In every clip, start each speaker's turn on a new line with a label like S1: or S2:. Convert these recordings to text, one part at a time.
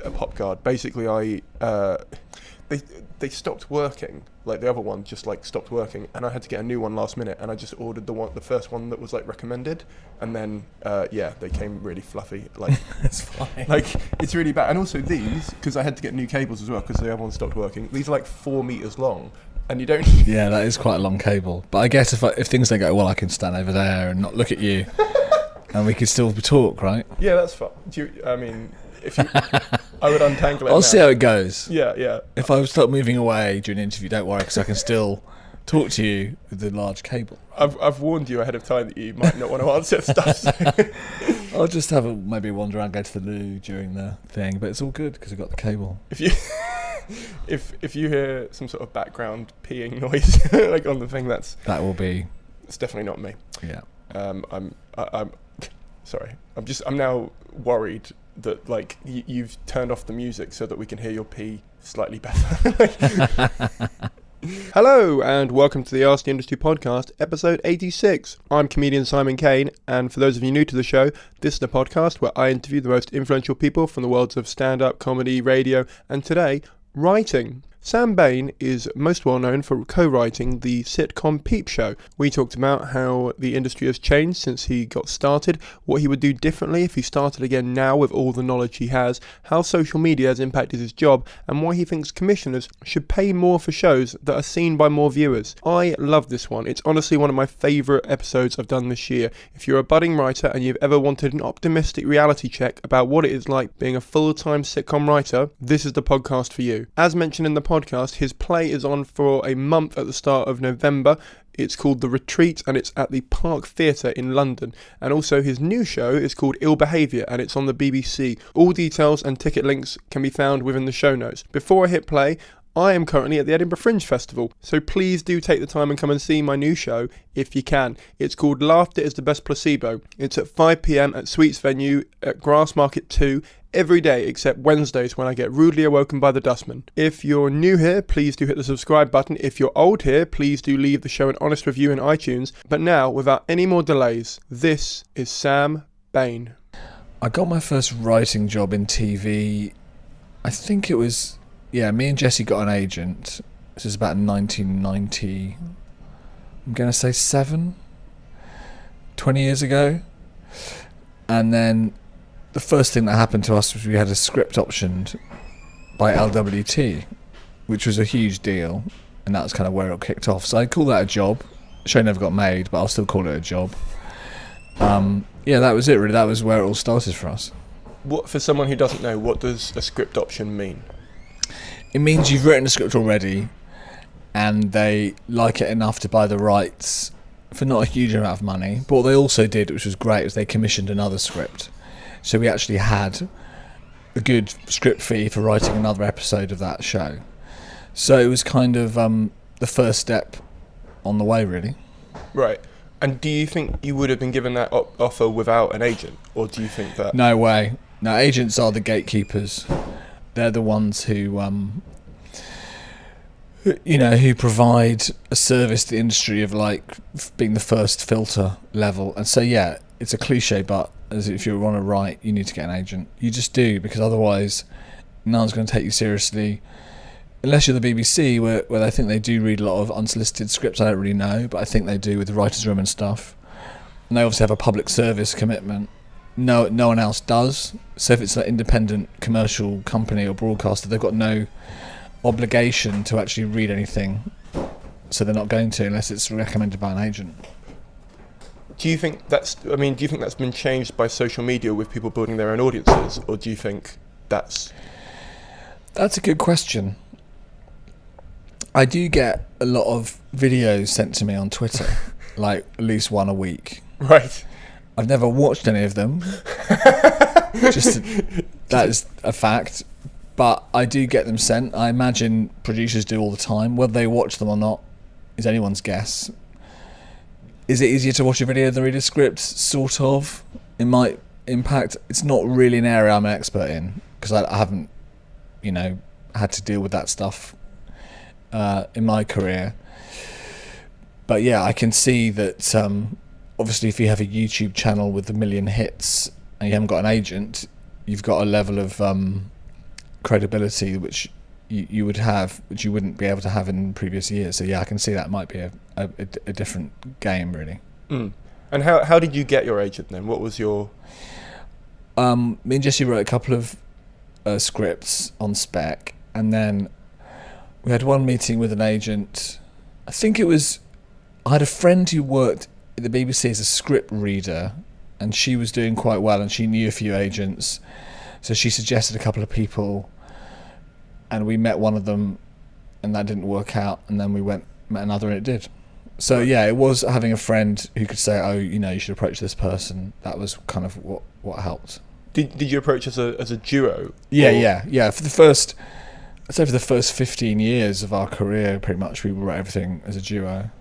S1: a pop guard. Basically, they stopped working. Like the other one just like stopped working, and I had to get a new one last minute. And I just ordered the first one that was like recommended, and then they came really fluffy. Like
S2: it's fine.
S1: Like it's really bad. And also these, because I had to get new cables as well because the other one stopped working. These are like 4 meters long, and you don't.
S2: Yeah, that is quite a long cable. But I guess if things don't go well, I can stand over there and not look at you, and we could still talk, right?
S1: Yeah, that's fine. I would untangle it.
S2: I'll see how it goes.
S1: Yeah.
S2: If I start moving away during an interview, don't worry, because I can still talk to you with the large cable.
S1: I've warned you ahead of time that you might not want to answer stuff. So.
S2: I'll just have maybe wander around, go to the loo during the thing, but it's all good because I've got the cable.
S1: If you hear some sort of background peeing noise like on the thing, it's definitely not me.
S2: Yeah.
S1: I'm sorry. I'm now worried that like you've turned off the music so that we can hear your pee slightly better. Hello and welcome to the Ask the Industry podcast, episode 86. I'm comedian Simon Caine, and for those of you new to the show, this is the podcast where I interview the most influential people from the worlds of stand-up, comedy, radio, and today, writing. Sam Bain is most well known for co-writing the sitcom Peep Show. We talked about how the industry has changed since he got started, what he would do differently if he started again now with all the knowledge he has, how social media has impacted his job, and why he thinks commissioners should pay more for shows that are seen by more viewers. I love this one. It's honestly one of my favourite episodes I've done this year. If you're a budding writer and you've ever wanted an optimistic reality check about what it is like being a full-time sitcom writer, this is the podcast for you. As mentioned in the podcast, his play is on for a month at the start of November. It's called The Retreat and it's at the Park Theatre in London. And also his new show is called Ill Behaviour and it's on the BBC. All details and ticket links can be found within the show notes. Before I hit play, I am currently at the Edinburgh Fringe Festival, so please do take the time and come and see my new show if you can. It's called Laughter is the Best Placebo. It's at 5 p.m. at Sweets Venue at Grassmarket 2 every day except Wednesdays when I get rudely awoken by the dustman. If you're new here, please do hit the subscribe button. If you're old here, please do leave the show an honest review in iTunes. But now, without any more delays, this is Sam Bain.
S2: I got my first writing job in TV, I think it was... Yeah, me and Jesse got an agent. This is about 1990. I'm going to say 20 years ago. And then the first thing that happened to us was we had a script optioned by LWT, which was a huge deal. And that was kind of where it kicked off. So I'd call that a job. The show never got made, but I'll still call it a job. Yeah, that was it really. That was where it all started for us.
S1: What, for someone who doesn't know, what does a script option mean?
S2: It means you've written a script already and they like it enough to buy the rights for not a huge amount of money. But what they also did, which was great, was they commissioned another script. So we actually had a good script fee for writing another episode of that show. So it was kind of the first step on the way, really.
S1: Right. And do you think you would have been given that offer without an agent? Or do you think that...
S2: No way. No, agents are the gatekeepers. They're the ones who provide a service to the industry of like being the first filter level. And so, yeah, it's a cliche, but as if you want to write, you need to get an agent. You just do, because otherwise no one's going to take you seriously. Unless you're the BBC, where I think they do read a lot of unsolicited scripts. I don't really know, but I think they do with the writer's room and stuff. And they obviously have a public service commitment. No one else does. So if it's an independent commercial company or broadcaster, they've got no obligation to actually read anything. So they're not going to unless it's recommended by an agent.
S1: Do you think that's been changed by social media with people building their own audiences, or do you think that's...
S2: That's a good question. I do get a lot of videos sent to me on Twitter, like at least one a week.
S1: Right.
S2: I've never watched any of them. That is a fact. But I do get them sent. I imagine producers do all the time. Whether they watch them or not is anyone's guess. Is it easier to watch a video than read a script? Sort of. It might impact. It's not really an area I'm an expert in, because I haven't, had to deal with that stuff in my career. But yeah, I can see that obviously if you have a YouTube channel with 1 million hits and you haven't got an agent, you've got a level of credibility which you would have, which you wouldn't be able to have in previous years. So yeah, I can see that might be a different game, really.
S1: And how did you get your agent then? What was your...
S2: Me and Jesse wrote a couple of scripts on spec, and then we had one meeting with an agent. I had a friend who worked at the BBC as a script reader, and she was doing quite well, and she knew a few agents, so she suggested a couple of people, and we met one of them, and that didn't work out, and then we met another, and it did. So yeah, it was having a friend who could say, oh, you should approach this person. That was kind of what helped.
S1: Did you approach as a duo?
S2: Yeah. For the first 15 years of our career, pretty much we wrote everything as a duo.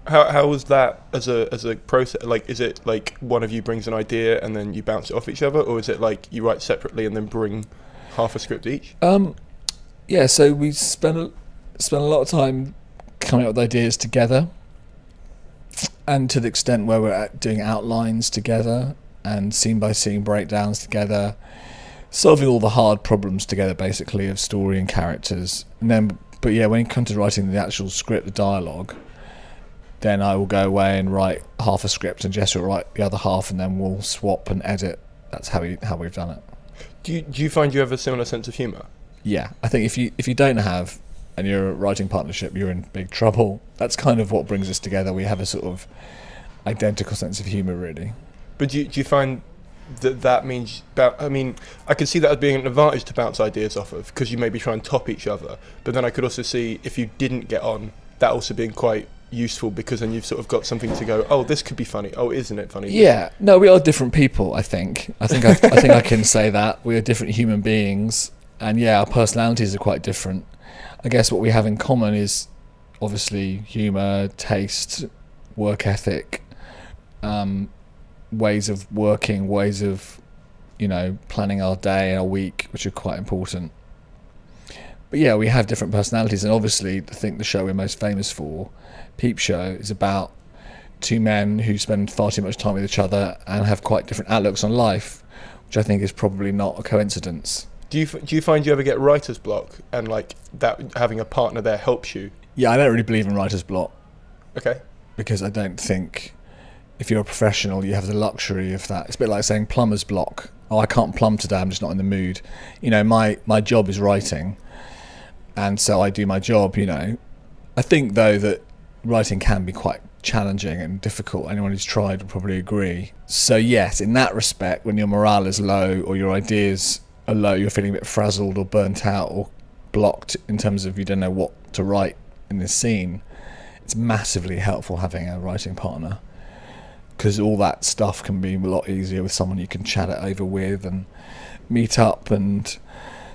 S1: How was that as a process? Like, is it like one of you brings an idea and then you bounce it off each other, or is it like you write separately and then bring half a script each?
S2: Yeah. So we spent a lot of time coming up with ideas together, and to the extent where we're doing outlines together and scene by scene breakdowns together, solving all the hard problems together, basically, of story and characters. And then, but yeah, when it comes to writing the actual script, the dialogue, then I will go away and write half a script, and Jess will write the other half, and then we'll swap and edit. That's how we've done it.
S1: Do you find you have a similar sense of humour?
S2: Yeah, I think if you don't have, and you're a writing partnership, you're in big trouble. That's kind of what brings us together. We have a sort of identical sense of humour, really. But
S1: do you find that means... I could see that as being an advantage to bounce ideas off of, because you maybe try and top each other. But then I could also see, if you didn't get on, that also being quite useful, because then you've sort of got something to go, oh, this could be funny. Oh, isn't it funny?
S2: Yeah. No, we are different people, I think. I think I can say that. We are different human beings. And yeah, our personalities are quite different. I guess what we have in common is obviously humour, taste, work ethic, ways of working, ways of, planning our day and our week, which are quite important. But yeah, we have different personalities, and obviously I think the show we're most famous for, Peep Show, is about two men who spend far too much time with each other and have quite different outlooks on life, which I think is probably not a coincidence.
S1: Do you find you ever get writer's block, and like that having a partner there helps you?
S2: Yeah, I don't really believe in writer's block.
S1: Okay.
S2: Because I don't think if you're a professional you have the luxury of that. It's a bit like saying plumber's block. Oh, I can't plumb today, I'm just not in the mood. My job is writing, and so I do my job, I think though that writing can be quite challenging and difficult. Anyone who's tried would probably agree. So yes, in that respect, when your morale is low or your ideas are low, you're feeling a bit frazzled or burnt out or blocked in terms of you don't know what to write in this scene, it's massively helpful having a writing partner, because all that stuff can be a lot easier with someone you can chat it over with and meet up and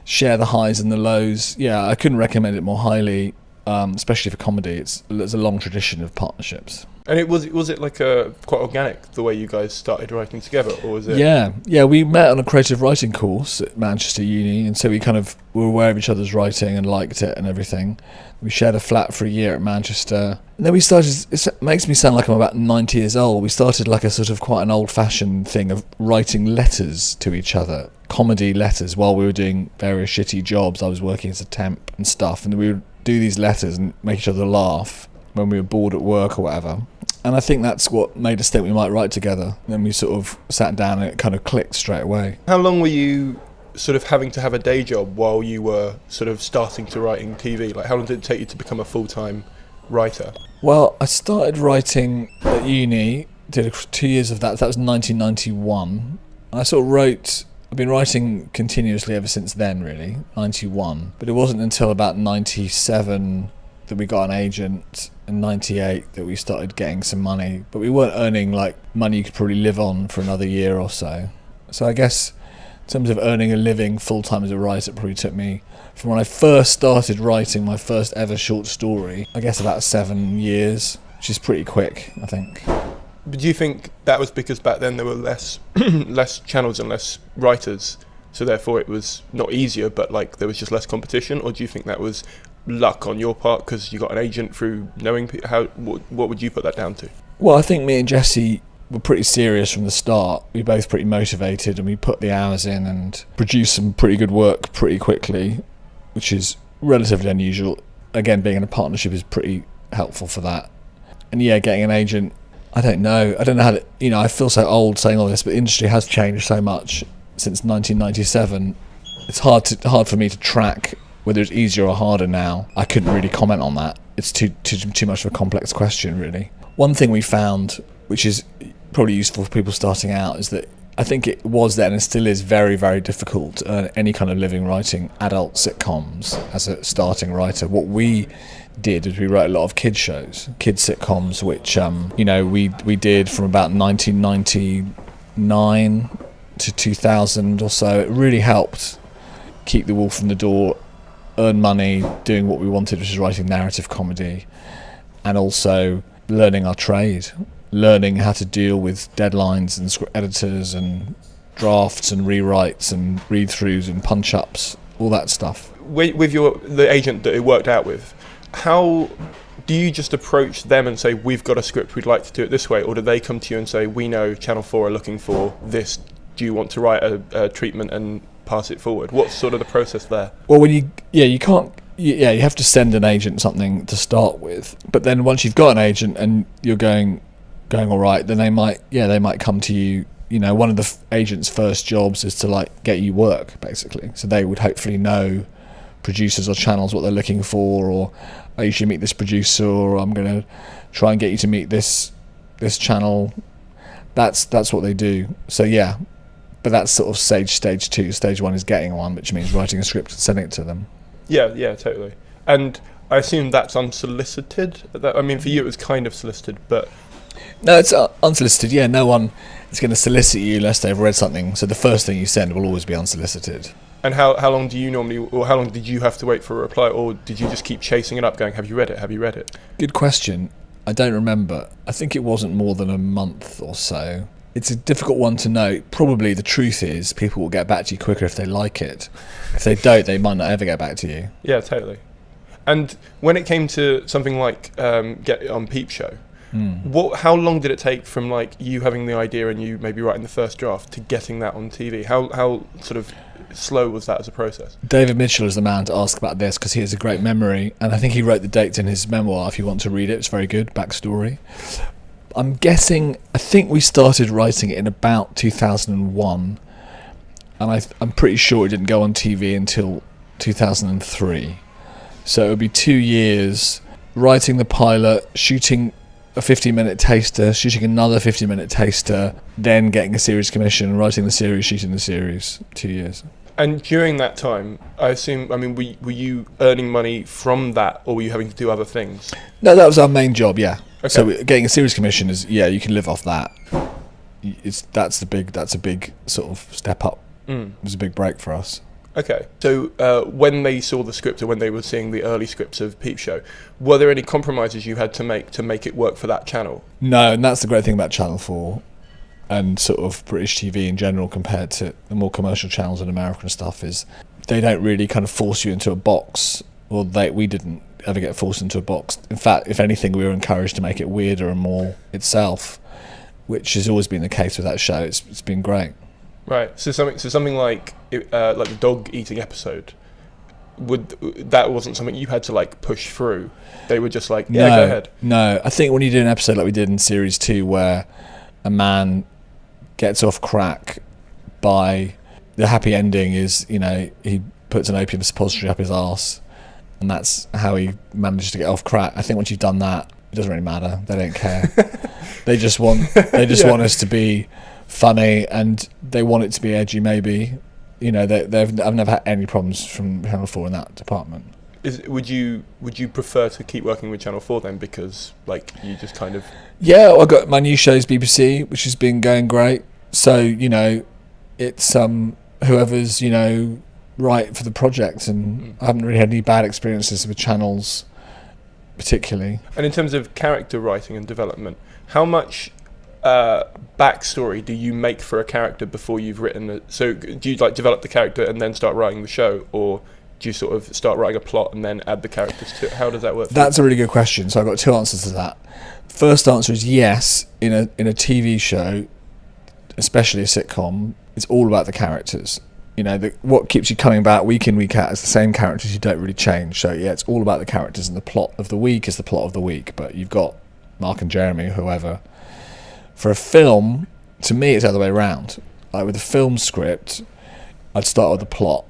S2: share the highs and the lows. Yeah, I couldn't recommend it more highly, especially for comedy. There's a long tradition of partnerships.
S1: And was it like quite organic the way you guys started writing together, or was it?
S2: Yeah, we met on a creative writing course at Manchester Uni, and so we kind of were aware of each other's writing and liked it and everything. We shared a flat for a year at Manchester, and then we started. It makes me sound like I'm about 90 years old. We started like a sort of quite an old-fashioned thing of writing letters to each other, comedy letters, while we were doing various shitty jobs. I was working as a temp and stuff, and we would do these letters and make each other laugh when we were bored at work or whatever. And I think that's what made us think we might write together. Then we sort of sat down and it kind of clicked straight away.
S1: How long were you sort of having to have a day job while you were sort of starting to writing TV? Like, how long did it take you to become a full-time writer?
S2: Well, I started writing at uni, did 2 years of that. That was 1991. I sort of wrote... I've been writing continuously ever since then, really, 91. But it wasn't until about 97 that we got an agent, and 98 that we started getting some money. But we weren't earning like money you could probably live on for another year or so. So I guess in terms of earning a living full-time as a writer, it probably took me, from when I first started writing my first ever short story, I guess about 7 years, which is pretty quick, I think.
S1: But do you think that was because back then there were less channels and less writers, so therefore it was not easier, but like there was just less competition? Or do you think that was luck on your part because you got an agent through knowing how? What would you put that down to?
S2: Well, I think me and Jesse were pretty serious from the start. We were both pretty motivated, and we put the hours in and produced some pretty good work pretty quickly, which is relatively unusual. Again, being in a partnership is pretty helpful for that. And yeah, getting an agent, I don't know how to, I feel so old saying all this, but the industry has changed so much since 1997. It's hard for me to track whether it's easier or harder now. I couldn't really comment on that. It's too much of a complex question, really. One thing we found, which is probably useful for people starting out, is that I think it was then and still is very, very difficult to earn any kind of living writing adult sitcoms as a starting writer. What we did is we wrote a lot of kids sitcoms, which we did from about 1999 to 2000 or so. It really helped keep the wolf from the door, earn money doing what we wanted, which is writing narrative comedy, and also learning our trade, learning how to deal with deadlines and script editors and drafts and rewrites and read-throughs and punch-ups, all that stuff.
S1: With the agent that it worked out with, how do you just approach them and say, we've got a script, we'd like to do it this way, or do they come to you and say, we know Channel 4 are looking for this, do you want to write a treatment and pass it forward? What's sort of the process there?
S2: Well, you have to send an agent something to start with, but then once you've got an agent and you're going all right, then they might come to you. One of the agent's first jobs is to get you work, basically. So they would hopefully know producers or channels what they're looking for, or you should meet this producer, or I'm going to try and get you to meet this channel. That's what they do. So yeah, but that's sort of stage 2. Stage 1 is getting one, which means writing a script and sending it to them. Yeah, totally. And I assume that's unsolicited. I mean, for you it was kind of solicited, but no, it's unsolicited. Yeah, no one is going to solicit you unless they've read something. So the first thing you send will always be unsolicited.
S1: And how long do you normally, or how long did you have to wait for a reply, or did you just keep chasing it up, going, "Have you read it? Have you read it?"
S2: Good question. I don't remember. I think it wasn't more than a month or so. It's a difficult one to know. Probably the truth is people will get back to you quicker if they like it. If they don't, they might not ever get back to you.
S1: Yeah, totally. And when it came to something like get on Peep Show, how long did it take from you having the idea and you maybe writing the first draft to getting that on TV? How sort of slow was that as a process?
S2: David Mitchell is the man to ask about this because he has a great memory, and I think he wrote the dates in his memoir. If you want to read it, it's very good backstory. I think we started writing it in about 2001, and I'm pretty sure it didn't go on TV until 2003. So it would be 2 years writing the pilot, shooting a 50-minute taster, shooting another 50-minute taster, then getting a series commission, writing the series, shooting the series. 2 years.
S1: And during that time, were you earning money from that, or were you having to do other things?
S2: No, that was our main job, yeah. Okay. So getting a series commission is, you can live off that. That's a big sort of step up. It was a big break for us.
S1: Okay, so when they saw the script, or when they were seeing the early scripts of Peep Show, were there any compromises you had to make it work for that channel?
S2: No, and that's the great thing about Channel 4 and sort of British TV in general compared to the more commercial channels in America and stuff, is they don't really kind of force you into a box. Well, we didn't ever get forced into a box. In fact, if anything, we were encouraged to make it weirder and more itself, which has always been the case with that show. It's been great.
S1: Right. So something like the dog eating episode, that wasn't something you had to push through. They were just go ahead. No,
S2: I think when you do an episode like we did in series 2, where a man gets off crack by the happy ending is, he puts an opium suppository up his arse, and that's how he manages to get off crack. I think once you've done that, it doesn't really matter. They don't care. They just want want us to be funny, and they want it to be edgy. Maybe, I've never had any problems from Channel 4 in that department.
S1: Would you prefer to keep working with Channel 4 then, because you just kind of...
S2: Yeah, I got my new show's BBC, which has been going great. So it's whoever's right for the project, and I haven't really had any bad experiences with channels particularly.
S1: And in terms of character writing and development, how much backstory do you make for a character before you've written it? So do you develop the character and then start writing the show, or Do you sort of start writing a plot and then add the characters to it? How does that work?
S2: That's a really good question. So I've got two answers to that. First answer is yes. In a TV show, especially a sitcom, it's all about the characters. You know, what keeps you coming back week in, week out is the same characters. You don't really change. So yeah, it's all about the characters, and the plot of the week is the plot of the week. But you've got Mark and Jeremy, whoever. For a film, to me, it's the other way around. Like with a film script, I'd start with the plot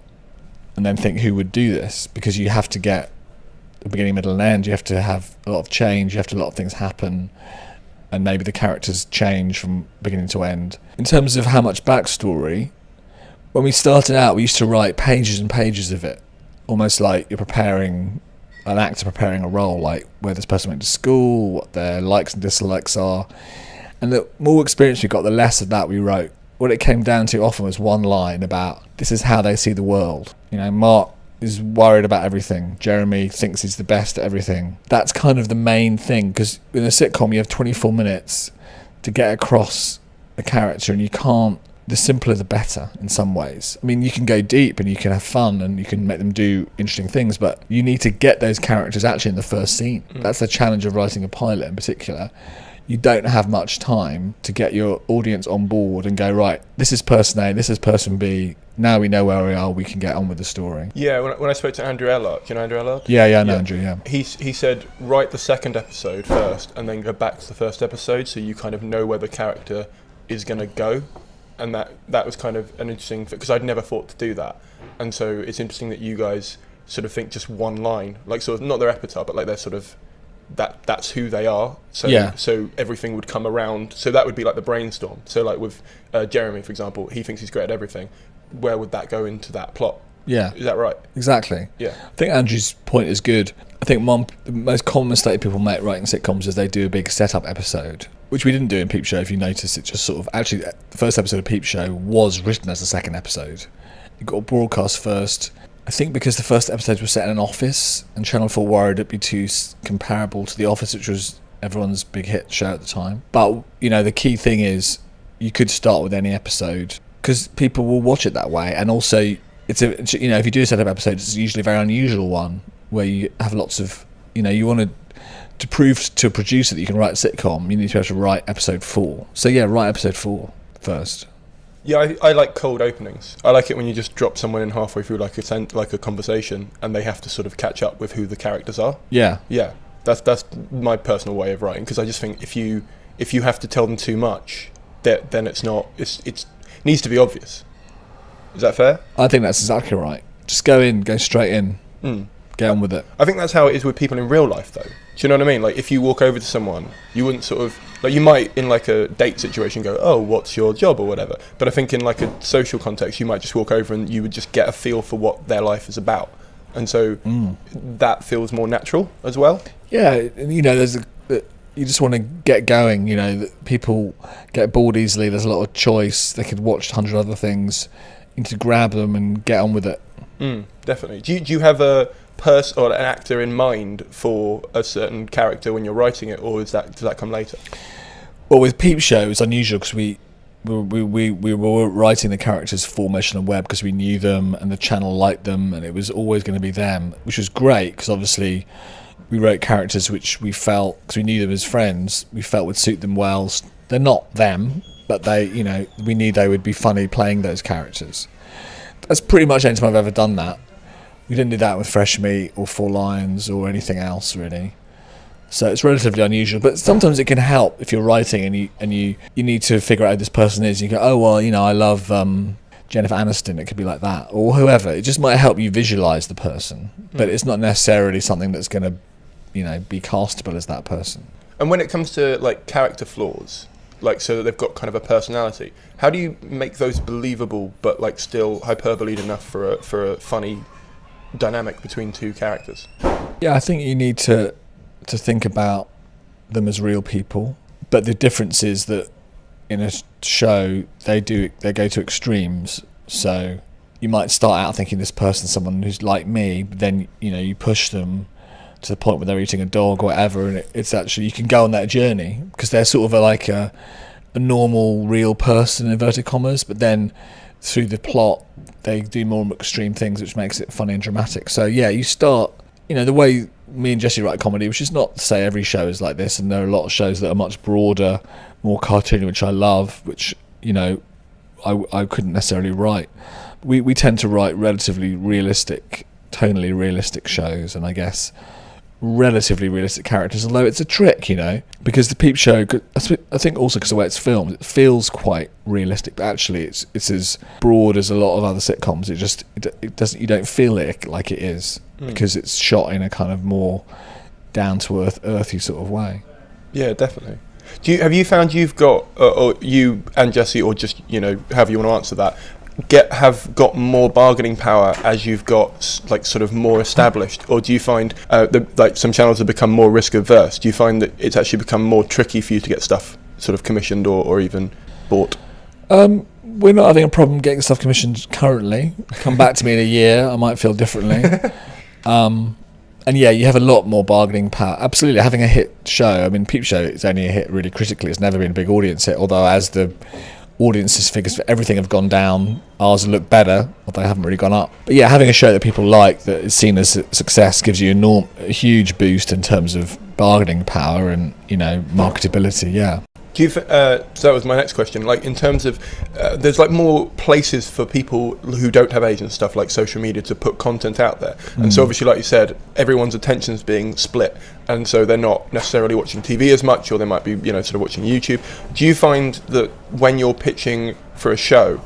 S2: and then think who would do this, because you have to get the beginning, middle and end. You have to have a lot of change, you have to let a lot of things happen, and maybe the characters change from beginning to end. In terms of how much backstory, when we started out, we used to write pages and pages of it, almost like you're preparing an actor preparing a role, like where this person went to school, what their likes and dislikes are. And the more experience we got, the less of that we wrote. What it came down to often was one line about, this is how they see the world. You know, Mark is worried about everything. Jeremy thinks he's the best at everything. That's kind of the main thing, because in a sitcom you have 24 minutes to get across a character, and you can't, the simpler the better in some ways. I mean, you can go deep and you can have fun and you can make them do interesting things, but you need to get those characters actually in the first scene. That's the challenge of writing a pilot in particular. You don't have much time to get your audience on board and go, right, this is person A, this is person B, now we know where we are, we can get on with the story.
S1: Yeah, when I spoke to Andrew Ellard, you know Andrew Ellard?
S2: Yeah, I know Andrew, yeah.
S1: He said, write the second episode first and then go back to the first episode, so you kind of know where the character is going to go. And that was kind of an interesting thing, because I'd never thought to do that. And so it's interesting that you guys sort of think just one line, like sort of not their epitaph, but like they're sort of, that's who they are. So
S2: yeah.
S1: So everything would come around. So that would be like the brainstorm. So like with Jeremy, for example, he thinks he's great at everything. Where would that go into that plot?
S2: Yeah.
S1: Is that right?
S2: Exactly.
S1: Yeah. I
S2: think Andrew's point is good. I think the most common mistake people make writing sitcoms is they do a big setup episode, which we didn't do in Peep Show. If you notice, it just sort of, actually the first episode of Peep Show was written as the second episode. It got broadcast first. I think because the first episode was set in an office, and Channel 4 worried it'd be too comparable to The Office, which was everyone's big hit show at the time. But, you know, the key thing is you could start with any episode, because people will watch it that way. And also, it's you know, if you do a setup episode, it's usually a very unusual one, where you have lots of, you know, you want to prove to a producer that you can write a sitcom, you need to be able to write episode 4. So yeah, write episode 4 first.
S1: Yeah, I like cold openings. I like it when you just drop someone in halfway through like a conversation, and they have to sort of catch up with who the characters are.
S2: Yeah.
S1: Yeah, that's my personal way of writing, because I just think if you have to tell them too much, then it needs to be obvious. Is that fair?
S2: I think that's exactly right. Just go straight in, get on with it.
S1: I think that's how it is with people in real life, though. Do you know what I mean? Like, if you walk over to someone, you wouldn't sort of, like, you might in like a date situation go, oh, what's your job or whatever. But I think in like a social context, you might just walk over and you would just get a feel for what their life is about. And so that feels more natural as well. Yeah,
S2: you know, you just want to get going. You know, people get bored easily. There's a lot of choice. They could watch 100 other things. You need to grab them and get on with it.
S1: Definitely. Do you have a person or an actor in mind for a certain character when you're writing it, or does that come later?
S2: Well, with Peep Show, it's unusual because we were writing the characters for Mission and Webb because we knew them and the channel liked them, and it was always going to be them, which was great because obviously we wrote characters which we felt, because we knew them as friends, we felt would suit them well. They're not them, but they, you know, we knew they would be funny playing those characters. That's pretty much any time I've ever done that. We didn't do that with Fresh Meat or Four Lions or anything else really. So it's relatively unusual, but sometimes it can help if you're writing and you need to figure out who this person is. You go, oh well, you know, I love Jennifer Aniston. It could be like that, or whoever. It just might help you visualize the person, but it's not necessarily something that's going to, you know, be castable as that person.
S1: And when it comes to like character flaws, like so that they've got kind of a personality, how do you make those believable but like still hyperbole enough for a funny dynamic between two characters?
S2: Yeah, I think you need to think about them as real people, but the difference is that in a show they go to extremes. So you might start out thinking this person's someone who's like me, but then, you know, you push them to the point where they're eating a dog or whatever, and it's actually, you can go on that journey because they're sort of like a normal real person in inverted commas, but then through the plot, they do more extreme things, which makes it funny and dramatic. So yeah, you start, the way me and Jesse write comedy, which is not to say every show is like this, and there are a lot of shows that are much broader, more cartoony, which I love, which, I couldn't necessarily write. We tend to write relatively realistic, tonally realistic shows, and I guess relatively realistic characters, although it's a trick, because the Peep Show, I think also because of the way it's filmed, it feels quite realistic, but actually it's as broad as a lot of other sitcoms. It doesn't, you don't feel it like it is, because it's shot in a kind of more down to earth, earthy sort of way.
S1: Yeah, definitely. Have you found you've got, or you and Jesse, or just however you want to answer that, have got more bargaining power as you've got like sort of more established, or do you find like some channels have become more risk averse? Do you find that it's actually become more tricky for you to get stuff sort of commissioned or even bought?
S2: We're not having a problem getting stuff commissioned currently. Come back to me in a year, I might feel differently. And yeah, you have a lot more bargaining power. Absolutely, having a hit show. I mean, Peep Show is only a hit really critically. It's never been a big audience hit, although as the audiences figures for everything have gone down, ours look better, although they haven't really gone up. But yeah, having a show that people like, that is seen as a success, gives you a huge boost in terms of bargaining power and marketability. Yeah.
S1: Do you? So that was my next question. Like in terms of, there's like more places for people who don't have agents, stuff like social media, to put content out there. And so obviously, like you said, everyone's attention's being split, and so they're not necessarily watching TV as much, or they might be, sort of watching YouTube. Do you find that when you're pitching for a show,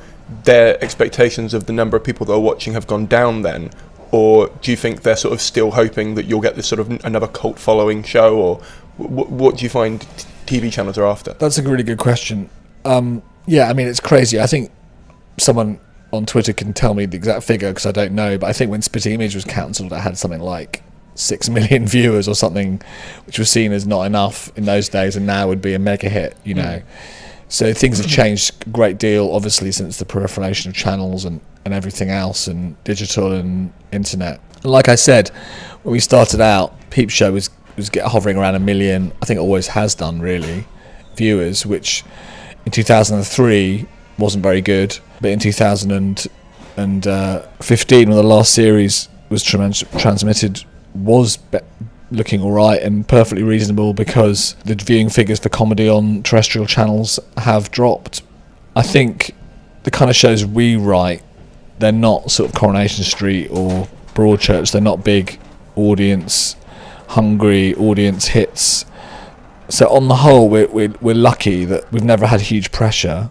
S1: their expectations of the number of people that are watching have gone down then? Or do you think they're sort of still hoping that you'll get this sort of another cult following show? Or what do you find TV channels are after?
S2: That's a really good question. Yeah, I mean, it's crazy. I think someone on Twitter can tell me the exact figure, because I don't know, but I think when Spitting Image was cancelled, it had something like 6 million viewers or something, which was seen as not enough in those days, and now would be a mega hit, So things have changed a great deal, obviously, since the proliferation of channels and everything else, and digital and internet. And like I said, when we started out, Peep Show was hovering around 1 million. I think it always has done, really, viewers, which in 2003 wasn't very good, but in 2015, when the last series was transmitted, was looking all right and perfectly reasonable, because the viewing figures for comedy on terrestrial channels have dropped. I think the kind of shows we write, they're not sort of Coronation Street or Broadchurch. They're not big audience hungry audience hits. So on the whole, we're lucky that we've never had huge pressure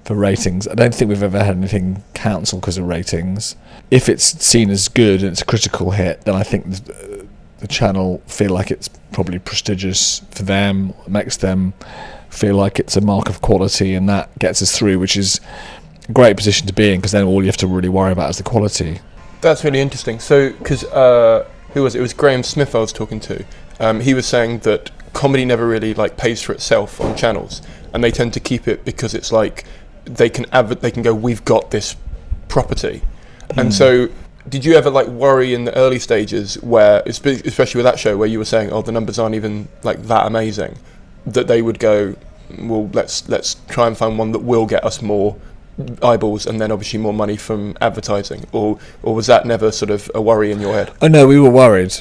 S2: for ratings. I don't think we've ever had anything cancelled because of ratings. If it's seen as good and it's a critical hit, then I think the channel feel like it's probably prestigious for them. It makes them feel like it's a mark of quality, and that gets us through, which is a great position to be in, because then all you have to really worry about is the quality.
S1: That's really interesting. So, because who was it? It was Graham Smith I was talking to. He was saying that comedy never really pays for itself on channels, and they tend to keep it because it's like they can go, we've got this property. And so did you ever worry in the early stages, where especially with that show, where you were saying, the numbers aren't even that amazing, that they would go, well, let's try and find one that will get us more eyeballs and then obviously more money from advertising, or was that never sort of a worry in your head?
S2: Oh no, we were worried.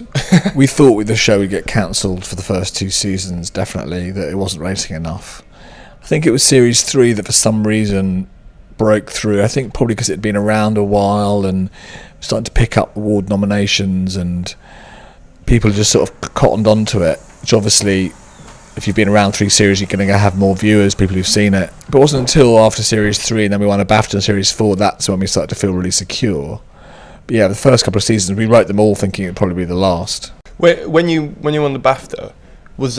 S2: We thought the show would get cancelled for the first 2 seasons, definitely, that it wasn't rating enough. I think it was series 3 that for some reason broke through. I think probably because it had been around a while and started to pick up award nominations, and people just sort of cottoned onto it, which obviously, if you've been around 3 series, you're going to have more viewers, people who've seen it. But it wasn't until after series 3, and then we won a BAFTA in series 4, that's when we started to feel really secure. But yeah, the first couple of seasons, we wrote them all thinking it'd probably be the last.
S1: When you won the BAFTA, was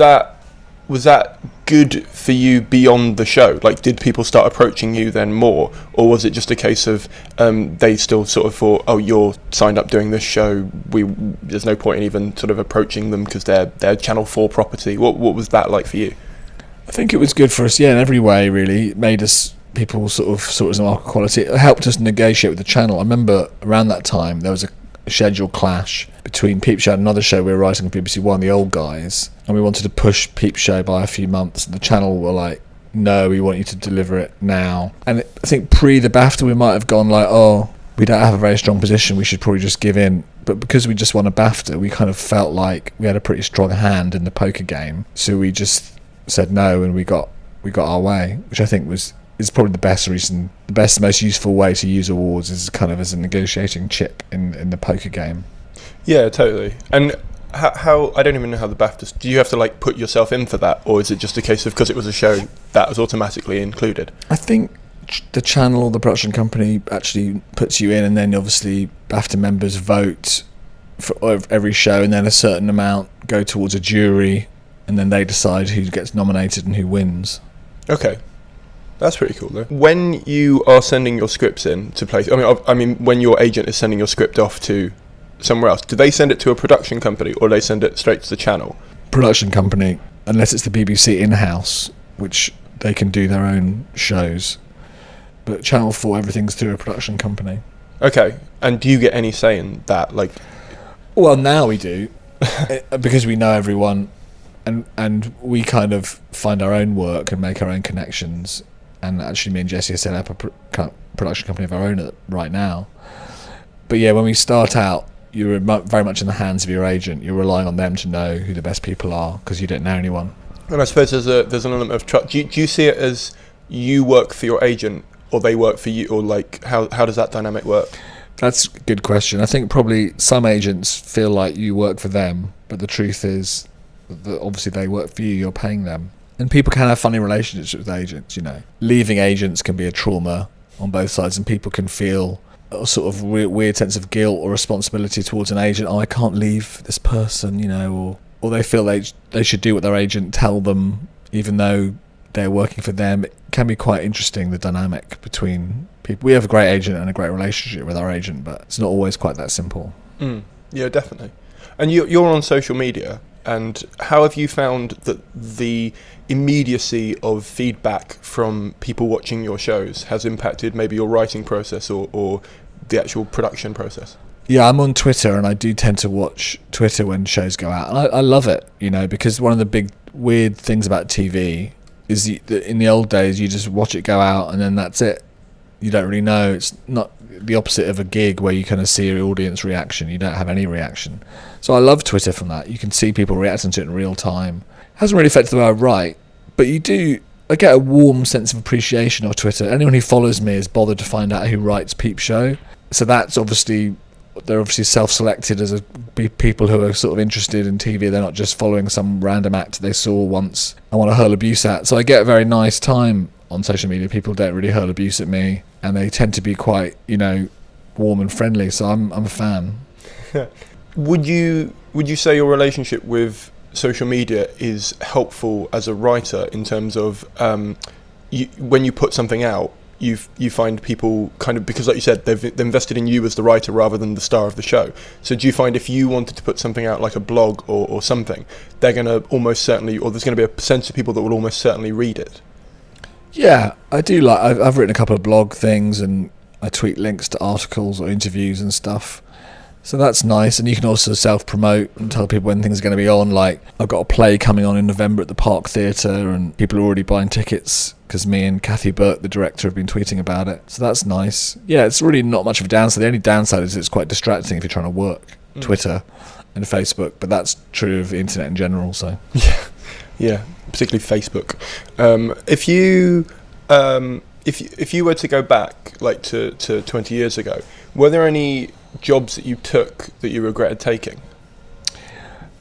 S1: that good for you beyond the show? Did people start approaching you then more, or was it just a case of they still sort of thought, you're signed up doing this show, there's no point in even sort of approaching them because they're Channel 4 property? What was that like for you?
S2: I think it was good for us, in every way, really. It made us, people sort of saw it as a market quality. It helped us negotiate with the channel. I remember around that time there was a schedule clash between Peep Show and another show we were writing on BBC One, The Old Guys, and we wanted to push Peep Show by a few months, and the channel were like, no, we want you to deliver it now. And I think pre the BAFTA we might have gone like, oh, we don't have a very strong position, we should probably just give in. But because we just won a BAFTA, we kind of felt like we had a pretty strong hand in the poker game. So we just said no, and we got our way, which I think is probably the best reason, the best, most useful way to use awards is kind of as a negotiating chip in the poker game.
S1: Yeah, totally. And how I don't even know how the BAFTA, do you have to like put yourself in for that, or is it just a case of because it was a show that was automatically included?
S2: I think the channel, the production company actually puts you in, and then obviously BAFTA members vote for every show, and then a certain amount go towards a jury, and then they decide who gets nominated and who wins.
S1: Okay. That's pretty cool, though. When you are sending your scripts in to place, I mean, when your agent is sending your script off to somewhere else, do they send it to a production company, or do they send it straight to the channel?
S2: Production company, unless it's the BBC in-house, which they can do their own shows. But Channel 4, everything's through a production company.
S1: Okay, and do you get any say in that? Like,
S2: well, now we do, because we know everyone, and we kind of find our own work and make our own connections. And actually, me and Jesse are setting up a production company of our own right now. But yeah, when we start out, you're very much in the hands of your agent. You're relying on them to know who the best people are, because you don't know anyone. And
S1: I suppose there's an element of trust. Do you see it as you work for your agent, or they work for you, or like how does that dynamic work?
S2: That's a good question. I think probably some agents feel like you work for them, but the truth is that obviously they work for you. You're paying them. And people can have funny relationships with agents, you know. Leaving agents can be a trauma on both sides, and people can feel a sort of weird sense of guilt or responsibility towards an agent. Oh, I can't leave this person, you know, or they feel they should do what their agent tell them, even though they're working for them. It can be quite interesting, the dynamic between people. We have a great agent and a great relationship with our agent, but it's not always quite that simple.
S1: Yeah, definitely. And you're on social media. And how have you found that the immediacy of feedback from people watching your shows has impacted maybe your writing process or the actual production process? Yeah,
S2: I'm on Twitter, and I do tend to watch Twitter when shows go out. And I love it, you know, because one of the big weird things about TV is that in the old days you just watch it go out and then that's it. You don't really know. It's not the opposite of a gig where you kind of see your audience reaction. You don't have any reaction. So I love Twitter from that. You can see people reacting to it in real time. It hasn't really affected the way I write, but I get a warm sense of appreciation of Twitter. Anyone who follows me is bothered to find out who writes Peep Show. So that's they're obviously self-selected as people who are sort of interested in TV. They're not just following some random act they saw once and want to hurl abuse at. So I get a very nice time on social media. People don't really hurl abuse at me, and they tend to be quite, you know, warm and friendly. So I'm a fan. Would you say your relationship with social media is helpful as a writer in terms of when you put something out, you find people kind of, because like you said, they've invested in you as the writer rather than the star of the show. So do you find if you wanted to put something out like a blog or something, they're going to almost certainly, or there's going to be a percentage of people that will almost certainly read it? Yeah, I do. I've written a couple of blog things, and I tweet links to articles or interviews and stuff. So that's nice, and you can also self-promote and tell people when things are going to be on. Like, I've got a play coming on in November at the Park Theatre, and people are already buying tickets because me and Kathy Burke, the director, have been tweeting about it. So that's nice. Yeah, it's really not much of a downside. The only downside is it's quite distracting if you're trying to work Twitter and Facebook, but that's true of the internet in general. So yeah, particularly Facebook. If you were to go back like to 20 years ago, were there any jobs that you took that you regretted taking?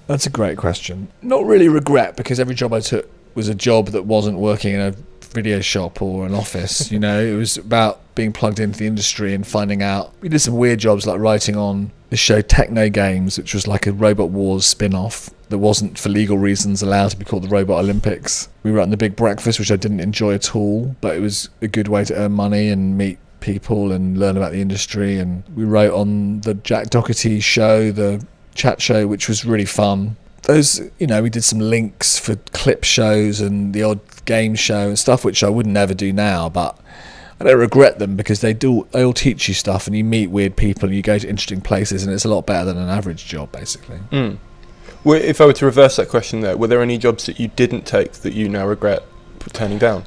S2: That's a great question. Not really regret, because every job I took was a job that wasn't working in a video shop or an office. You know, it was about being plugged into the industry and finding out. We did some weird jobs, like writing on the show Techno Games, which was like a Robot Wars spin-off that wasn't, for legal reasons, allowed to be called the Robot Olympics. We wrote on The Big Breakfast, which I didn't enjoy at all, but it was a good way to earn money and meet people and learn about the industry. And we wrote on the Jack Doherty show, the chat show, which was really fun. Those, you know, we did some links for clip shows and the odd game show and stuff, which I would never do now, but I don't regret them, because they all teach you stuff, and you meet weird people and you go to interesting places, and it's a lot better than an average job, basically. Well, if I were to reverse that question there, were there any jobs that you didn't take that you now regret turning down?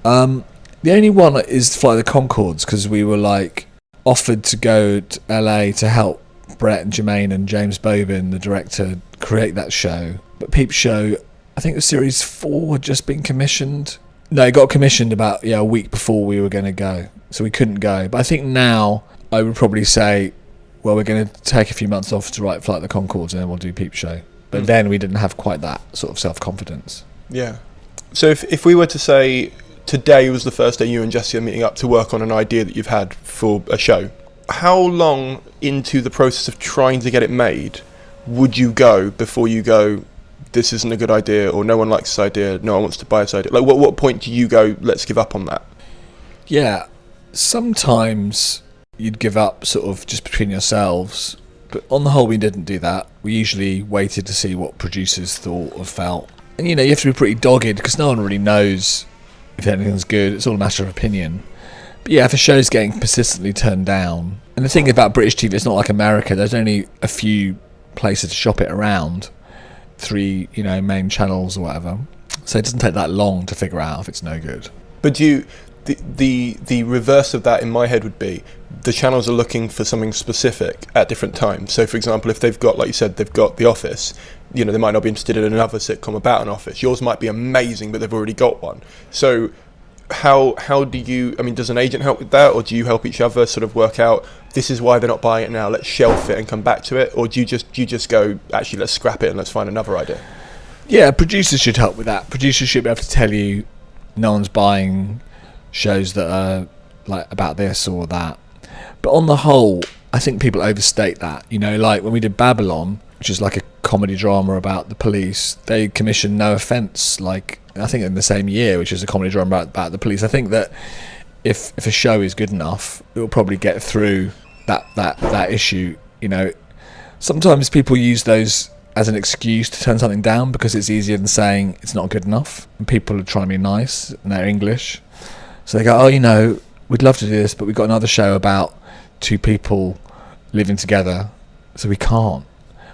S2: The only one is Flight of the Conchords, because we were like offered to go to LA to help Brett and Jermaine and James Bobin, the director, create that show. But Peep Show, I think the series 4 had just been commissioned. No, it got commissioned about a week before we were going to go, so we couldn't go. But I think now I would probably say, well, we're going to take a few months off to write Flight of the Conchords and then we'll do Peep Show. But then we didn't have quite that sort of self-confidence.
S1: Yeah. So if we were to say today was the first day you and Jesse are meeting up to work on an idea that you've had for a show, how long into the process of trying to get it made would you go before you go, this isn't a good idea, or no one likes this idea, no one wants to buy this idea? Like, what point do you go, let's give up on that?
S2: Yeah, sometimes you'd give up sort of just between yourselves, but on the whole we didn't do that. We usually waited to see what producers thought or felt. And you have to be pretty dogged, because no one really knows if anything's good. It's all a matter of opinion. But yeah, if a show's getting persistently turned down, and the thing about British TV, it's not like America, there's only a few places to shop it around, 3 main channels or whatever, so it doesn't take that long to figure out if it's no good.
S1: But the reverse of that in my head would be the channels are looking for something specific at different times. So for example, if they've got, like you said, they've got The Office, they might not be interested in another sitcom about an office. Yours might be amazing, but they've already got one. So how do you, does an agent help with that, or do you help each other sort of work out, this is why they're not buying it now, let's shelf it and come back to it? Or do you just go, actually let's scrap it and let's find another idea?
S2: Yeah, producers should help with that. Producers should be able to tell you no one's buying shows that are like about this or that. But on the whole, I think people overstate that. Like when we did Babylon, which is like a comedy drama about the police, they commissioned No Offence, like I think in the same year, which is a comedy drama about the police. I think that if a show is good enough, it will probably get through that issue. Sometimes people use those as an excuse to turn something down because it's easier than saying it's not good enough, and people are trying to be nice and they're English, so they go, we'd love to do this, but we've got another show about 2 people living together, so we can't.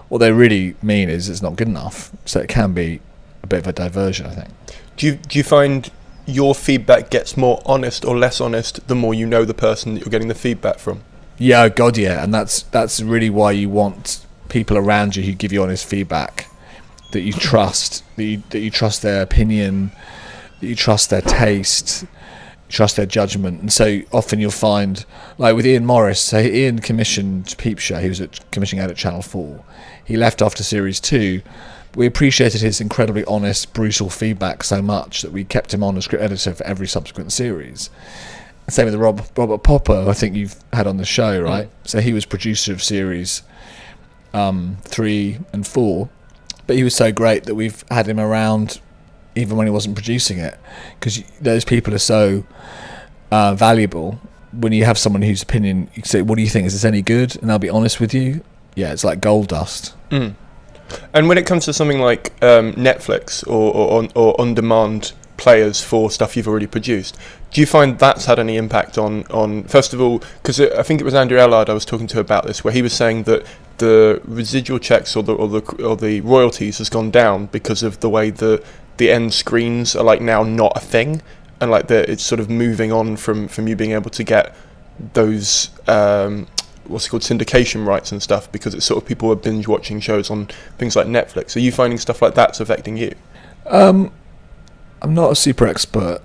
S2: What they really mean is it's not good enough, so it can be a bit of a diversion, I think.
S1: Do you find your feedback gets more honest or less honest the more you know the person that you're getting the feedback from?
S2: Yeah, God, yeah, and that's really why you want people around you who give you honest feedback, that you trust, that you trust their opinion, that you trust their taste, trust their judgment. And so often you'll find, like with Ian Morris, so Ian commissioned Peep Show, he was commissioning out at Channel 4. He left after series 2. We appreciated his incredibly honest, brutal feedback so much that we kept him on as script editor for every subsequent series. Same with Robert Popper, I think you've had on the show, right? So he was producer of series 3 and 4, but he was so great that we've had him around even when he wasn't producing it, because those people are so valuable. When you have someone whose opinion, you say, what do you think, is this any good? And they'll be honest with you. Yeah, it's like gold dust.
S1: And when it comes to something like Netflix or on-demand players for stuff you've already produced, do you find that's had any impact on first of all, because I think it was Andrew Ellard I was talking to about this, where he was saying that the residual checks or the royalties has gone down because of the way the end screens are like now not a thing, and like it's sort of moving on from you being able to get those what's it called, syndication rights and stuff, because it's sort of people are binge watching shows on things like Netflix. Are you finding stuff like that's affecting you?
S2: I'm not a super expert.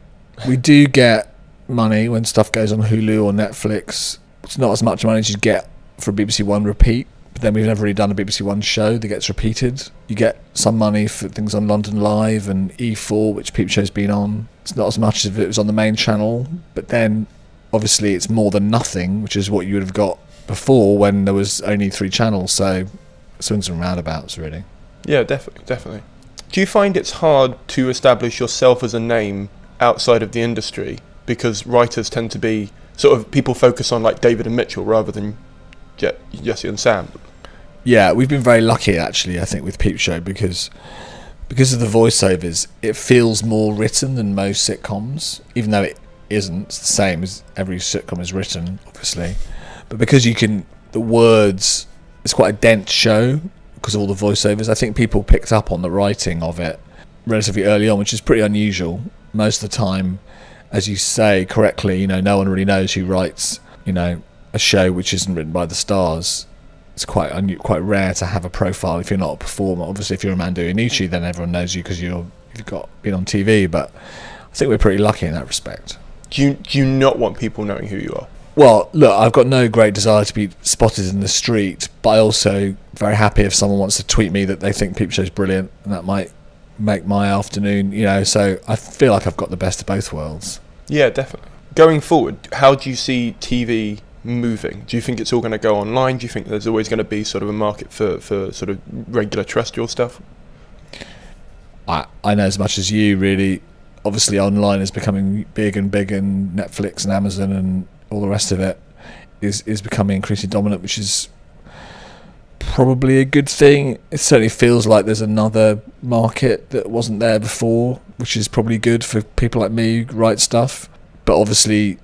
S2: We do get money when stuff goes on Hulu or Netflix. It's not as much money as you get for a BBC One repeat, but then we've never really done a BBC One show that gets repeated. You get some money for things on London Live and E4, which Peep Show's been on. It's not as much as if it was on the main channel, but then obviously it's more than nothing, which is what you would have got before when there was only 3 channels. So swings and roundabouts, really.
S1: Yeah, definitely. Do you find it's hard to establish yourself as a name outside of the industry, because writers tend to be sort of, people focus on like David and Mitchell rather than Jesse and Sam?
S2: Yeah, we've been very lucky actually, I think, with Peep Show, because of the voiceovers, it feels more written than most sitcoms, even though it isn't. It's the same as every sitcom is written, obviously. But because the words, it's quite a dense show because of all the voiceovers. I think people picked up on the writing of it relatively early on, which is pretty unusual. Most of the time, as you say correctly, no one really knows who writes, a show which isn't written by the stars. It's quite rare to have a profile if you're not a performer. Obviously, if you're a Mando Iannucci, then everyone knows you because you've been on TV. But I think we're pretty lucky in that respect.
S1: Do you not want people knowing who you are?
S2: Well, look, I've got no great desire to be spotted in the street, but I also very happy if someone wants to tweet me that they think Peep Show's brilliant, and that might make my afternoon. So I feel like I've got the best of both worlds.
S1: Yeah, definitely. Going forward, how do you see TV moving? Do you think it's all going to go online? Do you think there's always going to be sort of a market for sort of regular terrestrial stuff?
S2: I know as much as you, really. Obviously online is becoming big, and Netflix and Amazon and all the rest of it is becoming increasingly dominant, which is probably a good thing. It certainly feels like there's another market that wasn't there before, which is probably good for people like me who write stuff. But obviously,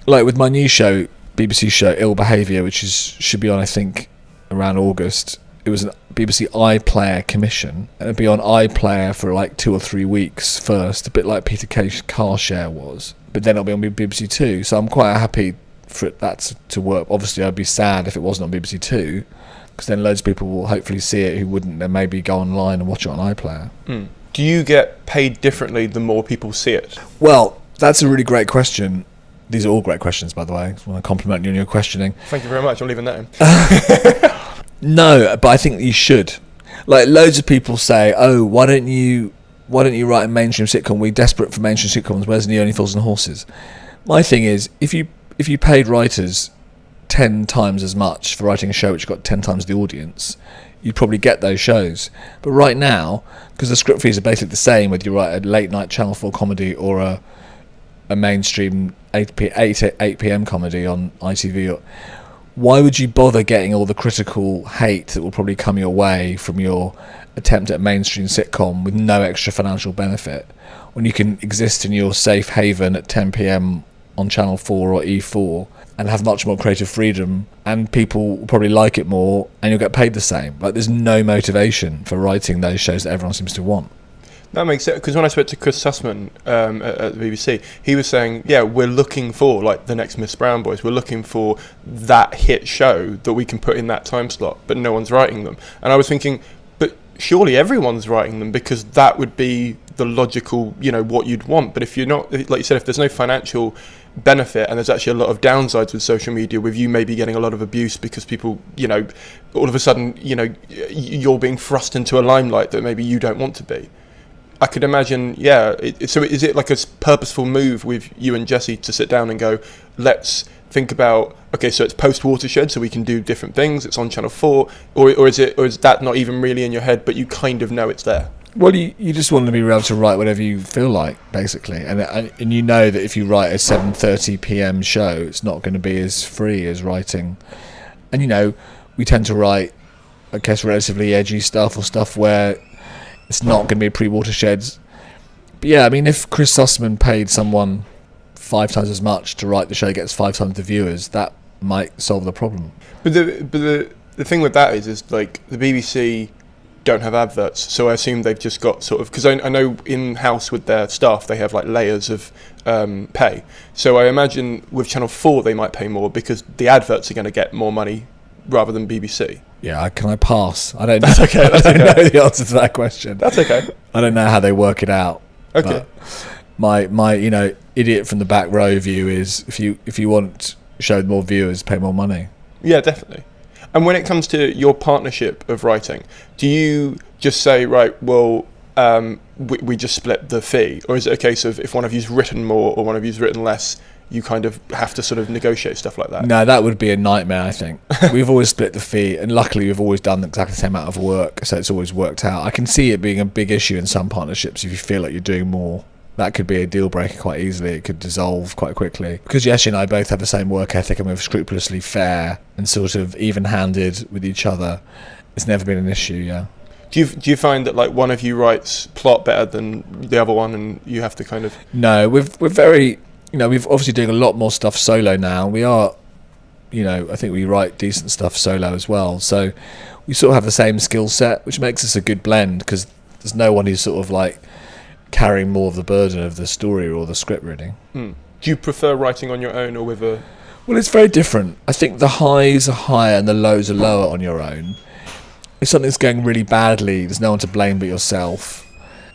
S2: like with my new show, BBC show Ill Behaviour, which should be on, I think, around August. It was an BBC iPlayer commission, and it'd be on iPlayer for like 2 or 3 weeks first, a bit like Peter Kay's Car Share was. But then it'll be on BBC Two, so I'm quite happy for that to work. Obviously, I'd be sad if it wasn't on BBC Two, because then loads of people will hopefully see it who wouldn't then maybe go online and watch it on iPlayer.
S1: Do you get paid differently the more people see it?
S2: Well, that's a really great question. These are all great questions, by the way. I just want to compliment you on your questioning.
S1: Thank you very much. I'm leaving that in.
S2: No, but I think you should. Like, loads of people say, "Oh, why don't you write a mainstream sitcom? We're desperate for mainstream sitcoms. Where's the Only Fools and Horses?" My thing is, if you paid writers 10 times as much for writing a show which got 10 times the audience, you'd probably get those shows. But right now, because the script fees are basically the same, whether you write a late night Channel 4 comedy or a mainstream 8 p.m. comedy on ITV, why would you bother getting all the critical hate that will probably come your way from your attempt at a mainstream sitcom with no extra financial benefit, when you can exist in your safe haven at 10 p.m. on Channel 4 or E4 and have much more creative freedom, and people will probably like it more and you'll get paid the same? Like, there's no motivation for writing those shows that everyone seems to want.
S1: That makes sense, because when I spoke to Chris Sussman at the BBC, he was saying, yeah, we're looking for like the next Miss Brown Boys. We're looking for that hit show that we can put in that time slot, but no one's writing them. And I was thinking, but surely everyone's writing them, because that would be the logical, what you'd want. But if you're not, like you said, if there's no financial benefit, and there's actually a lot of downsides with social media, with you maybe getting a lot of abuse because people, all of a sudden, you're being thrust into a limelight that maybe you don't want to be. I could imagine, so is it like a purposeful move with you and Jesse to sit down and go, let's think about, okay, so it's post-Watershed, so we can do different things, it's on Channel 4, or is that not even really in your head, but you kind of know it's there?
S2: Well, you just want to be able to write whatever you feel like, basically. And you know that if you write a 7:30 p.m. show, it's not going to be as free as writing. And, we tend to write, I guess, relatively edgy stuff, or stuff where it's not going to be pre-Watersheds. But yeah, I mean, if Chris Sussman paid someone 5 times as much to write the show that gets 5 times the viewers, that might solve the problem.
S1: But the thing with that is like the BBC don't have adverts, so I assume they've just got sort of, because I know in-house with their staff they have like layers of pay. So I imagine with Channel 4 they might pay more because the adverts are going to get more money rather than BBC.
S2: Yeah, can I pass? I don't know.
S1: That's okay.
S2: I don't know the answer to that question.
S1: That's okay.
S2: I don't know how they work it out.
S1: Okay.
S2: My idiot from the back row view is, if you want to show more viewers, pay more money. Yeah,
S1: definitely. And when it comes to your partnership of writing, do you just say, right, well, we just split the fee? Or is it a case of if one of you's written more or one of you's written less, you kind of have to sort of negotiate stuff like that?
S2: No, that would be a nightmare, I think. We've always split the fee, and luckily we've always done exactly the same amount of work, so it's always worked out. I can see it being a big issue in some partnerships if you feel like you're doing more. That could be a deal breaker quite easily. It could dissolve quite quickly. Because Jesse and I both have the same work ethic, and we're scrupulously fair and sort of even-handed with each other. It's never been an issue, yeah.
S1: Do you find that like one of you writes plot better than the other one, and you have to kind of...
S2: No, we're very... we've obviously doing a lot more stuff solo now. We are, I think we write decent stuff solo as well. So we sort of have the same skill set, which makes us a good blend, because there's no one who's sort of like carrying more of the burden of the story or the script, really.
S1: Do you prefer writing on your own or with a...
S2: Well, it's very different. I think the highs are higher and the lows are lower on your own. If something's going really badly, there's no one to blame but yourself,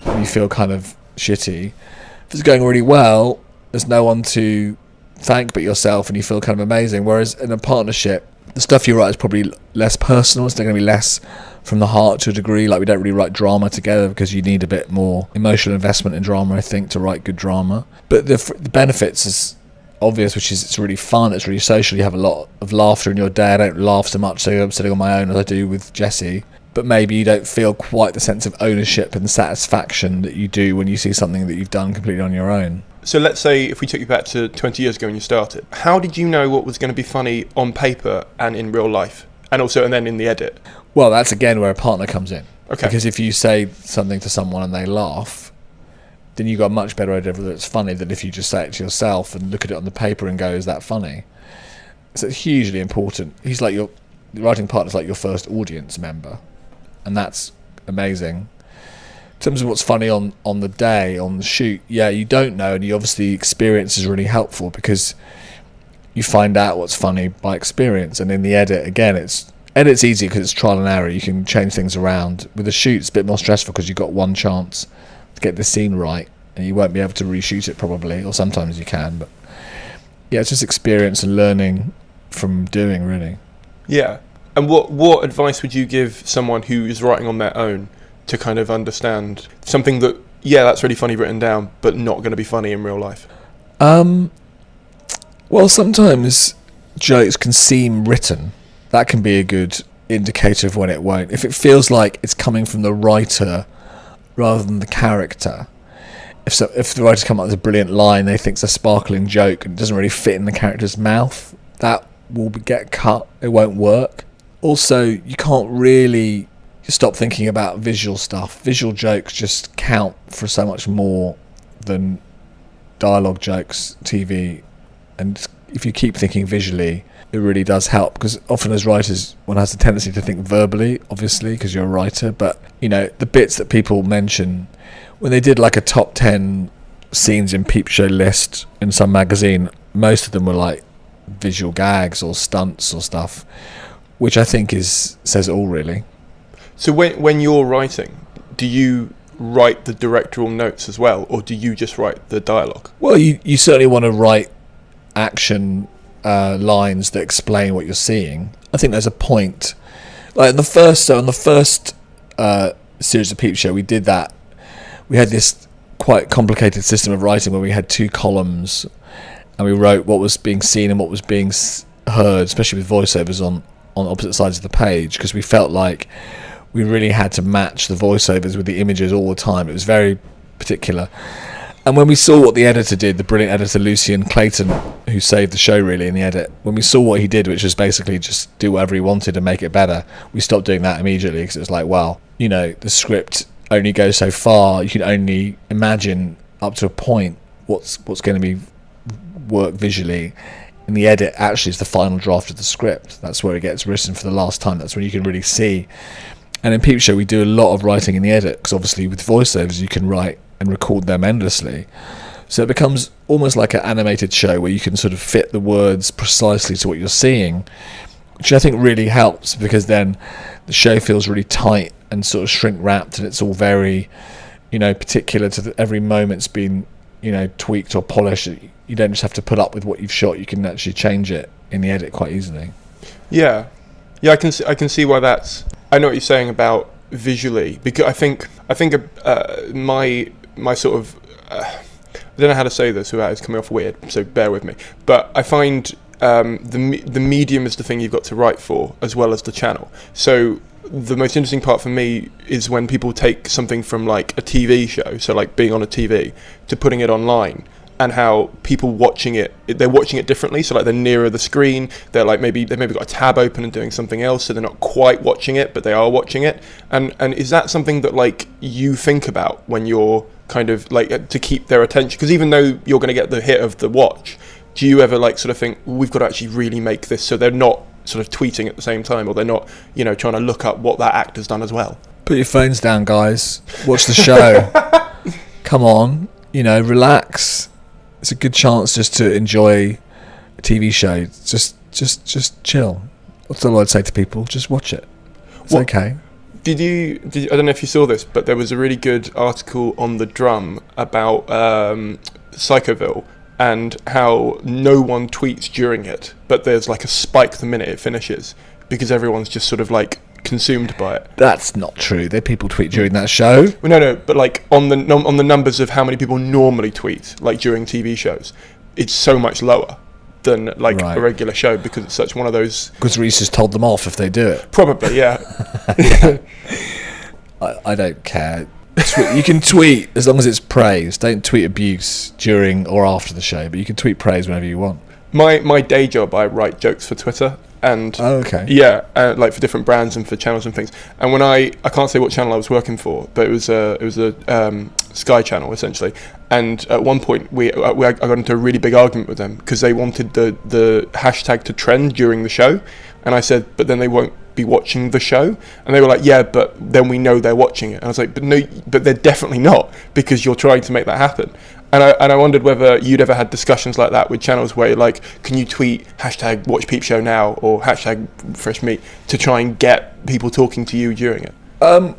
S2: and you feel kind of shitty. If it's going really well, there's no one to thank but yourself, and you feel kind of amazing. Whereas in a partnership, the stuff you write is probably less personal. It's going to be less from the heart to a degree. Like, we don't really write drama together because you need a bit more emotional investment in drama, I think, to write good drama. But the benefits is obvious, which is it's really fun, it's really social, you have a lot of laughter in your day. I don't laugh so much, so I'm sitting on my own as I do with Jesse. But maybe you don't feel quite the sense of ownership and satisfaction that you do when you see something that you've done completely on your own.
S1: So let's say if we took you back to 20 years ago when you started, how did you know what was going to be funny on paper and in real life? And then in the edit?
S2: Well, that's again where a partner comes in.
S1: Okay.
S2: Because if you say something to someone and they laugh, then you've got a much better idea whether it's funny than if you just say it to yourself and look at it on the paper and go, is that funny? So it's hugely important. He's like the writing partner's like your first audience member, and that's amazing. In terms of what's funny on the day, on the shoot, yeah, you don't know, and you obviously experience is really helpful because you find out what's funny by experience. And in the edit, again, edit's easy because it's trial and error. You can change things around. With the shoot, it's a bit more stressful because you've got one chance to get the scene right, and you won't be able to reshoot it probably, or sometimes you can. But yeah, it's just experience and learning from doing, really.
S1: Yeah. And what advice would you give someone who is writing on their own to kind of understand something that, yeah, that's really funny written down, but not going to be funny in real life?
S2: Well, sometimes jokes can seem written. That can be a good indicator of when it won't. If it feels like it's coming from the writer rather than the character. If the writer's come up with a brilliant line, they think it's a sparkling joke and it doesn't really fit in the character's mouth, that will get cut. It won't work. Also, you can't really stop thinking about visual stuff. Visual jokes just count for so much more than dialogue jokes, TV. And if you keep thinking visually, it really does help, because often as writers, one has a tendency to think verbally, obviously, because you're a writer. But, the bits that people mention, when they did like a top 10 scenes in Peep Show list in some magazine, most of them were like visual gags or stunts or stuff, which I think says it all, really. So
S1: when you're writing, do you write the directorial notes as well, or do you just write the dialogue?
S2: Well, you certainly want to write action lines that explain what you're seeing. I think there's a point. Like on the first series of Peep Show, we did that. We had this quite complicated system of writing where we had two columns, and we wrote what was being seen and what was being heard, especially with voiceovers on opposite sides of the page, because we felt like we really had to match the voiceovers with the images all the time. It was very particular. And when we saw what the editor did, the brilliant editor Lucian Clayton, who saved the show really in the edit, when we saw what he did, which was basically just do whatever he wanted and make it better, we stopped doing that immediately, because it was like, well, the script only goes so far. You can only imagine up to a point what's going to be work visually. In the edit, actually, is the final draft of the script. That's where it gets written for the last time. That's when you can really see. And in Peep Show, we do a lot of writing in the edit, because obviously with voiceovers, you can write and record them endlessly. So it becomes almost like an animated show where you can sort of fit the words precisely to what you're seeing, which I think really helps, because then the show feels really tight and sort of shrink wrapped, and it's all very, particular to every moment's been, tweaked or polished. You don't just have to put up with what you've shot. You can actually change it in the edit quite easily.
S1: Yeah, I can see why that's. I know what you're saying about visually, because I think my sort of I don't know how to say this without it's coming off weird, so bear with me. But I find the medium is the thing you've got to write for, as well as the channel. So the most interesting part for me is when people take something from like a TV show, so like being on a TV, to putting it online, and how people they're watching it differently. So like they're nearer the screen, they're like maybe got a tab open and doing something else, so they're not quite watching it, but they are watching it. And is that something that like you think about when you're kind of like to keep their attention? Because even though you're going to get the hit of the watch, do you ever like sort of think, we've got to actually really make this so they're not sort of tweeting at the same time, or they're not trying to look up what that actor's done as well?
S2: Put your phones down, guys. Watch the show. come on, relax. It's a good chance just to enjoy a TV show. Just chill. That's all I'd say to people. Just watch it. It's okay.
S1: Did you? I don't know if you saw this, but there was a really good article on The Drum about Psychoville and how no one tweets during it, but there's like a spike the minute it finishes because everyone's just sort of like consumed by it.
S2: That's not true. There are people tweet during that show.
S1: Well, no, but like on the numbers of how many people normally tweet like during TV shows, it's so much lower than like a regular show because it's such one of those.
S2: Because Reese has told them off if they do it.
S1: Probably, yeah.
S2: I don't care. You can tweet as long as it's praise. Don't tweet abuse during or after the show, but you can tweet praise whenever you want.
S1: My day job, I write jokes for Twitter. And like for different brands and for channels and things. And when I can't say what channel I was working for, but it was a Sky channel essentially. And at one point I got into a really big argument with them because they wanted the hashtag to trend during the show, and I said, but then they won't be watching the show. And they were like, yeah, but then we know they're watching it. And I was like, but they're definitely not, because you're trying to make that happen. And I wondered whether you'd ever had discussions like that with channels where, like, can you tweet hashtag watch Peep Show now or hashtag fresh meat to try and get people talking to you during it?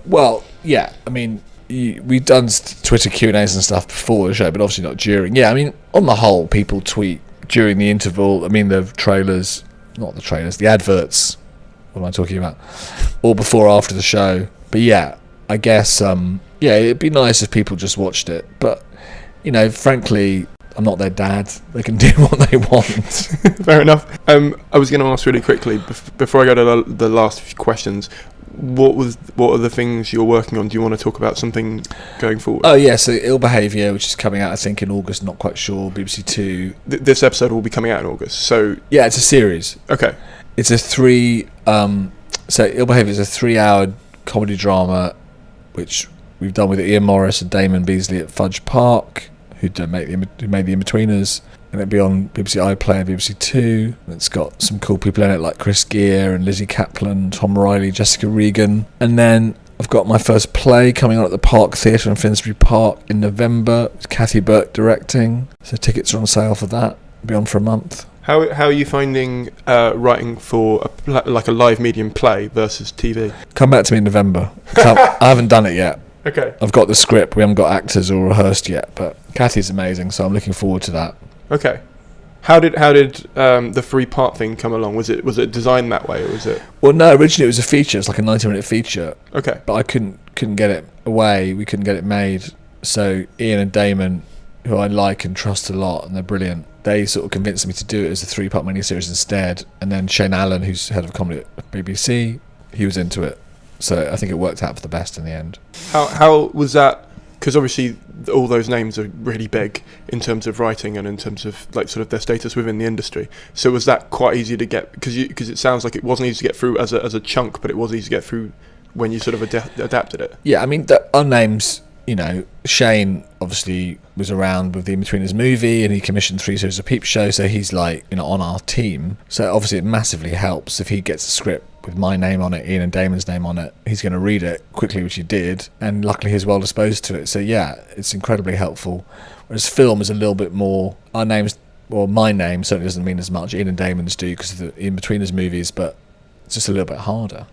S2: Well, yeah. I mean, we've done Twitter Q&As and stuff before the show, but obviously not during. Yeah, I mean, on the whole, people tweet during the interval. I mean, the adverts. What am I talking about? Or before or after the show. But yeah, I guess, it'd be nice if people just watched it. But frankly, I'm not their dad. They can do what they want.
S1: Fair enough. I was going to ask really quickly, before I go to the last few questions, what are the things you're working on? Do you want to talk about something going forward?
S2: Oh, yeah, so Ill Behaviour, which is coming out, I think, in August, not quite sure, BBC Two.
S1: This episode will be coming out in August, so...
S2: Yeah, it's a series.
S1: Okay.
S2: It's a so Ill Behaviour is a 3-hour comedy drama, which we've done with Ian Morris and Damon Beasley at Fudge Park, who made The In-Betweeners, and it'll be on BBC iPlayer, BBC Two. And it's got some cool people in it like Chris Gere and Lizzie Kaplan, Tom Riley, Jessica Regan. And then I've got my first play coming on at the Park Theatre in Finsbury Park in November. It's Kathy Burke directing, so tickets are on sale for that. It'll be on for a month.
S1: How are you finding writing for a live medium play versus TV?
S2: Come back to me in November. I haven't done it yet.
S1: Okay.
S2: I've got the script. We haven't got actors or rehearsed yet, but Kathy's amazing, so I'm looking forward to that.
S1: Okay. How did the 3-part thing come along? Was it designed that way, or was it?
S2: Well, no. Originally, it was a feature. It's like a 90-minute feature.
S1: Okay.
S2: But I couldn't get it away. We couldn't get it made. So Ian and Damon, who I like and trust a lot, and they're brilliant, they sort of convinced me to do it as a 3-part miniseries instead. And then Shane Allen, who's head of comedy at BBC, he was into it. So I think it worked out for the best in the end.
S1: How was that? Because obviously all those names are really big in terms of writing and in terms of like sort of their status within the industry. So was that quite easy to get? Because it sounds like it wasn't easy to get through as a chunk, but it was easy to get through when you sort of adapted it.
S2: Yeah, I mean, our names. Shane obviously was around with the In-Betweeners movie, and he commissioned 3 series of Peep Show, so he's like, on our team. So obviously it massively helps if he gets a script with my name on it, Ian and Damon's name on it. He's going to read it quickly, which he did, and luckily he's well disposed to it. So yeah, it's incredibly helpful. Whereas film is a little bit more, my name certainly doesn't mean as much. Ian and Damon's do because of the In-Betweeners movies, but it's just a little bit harder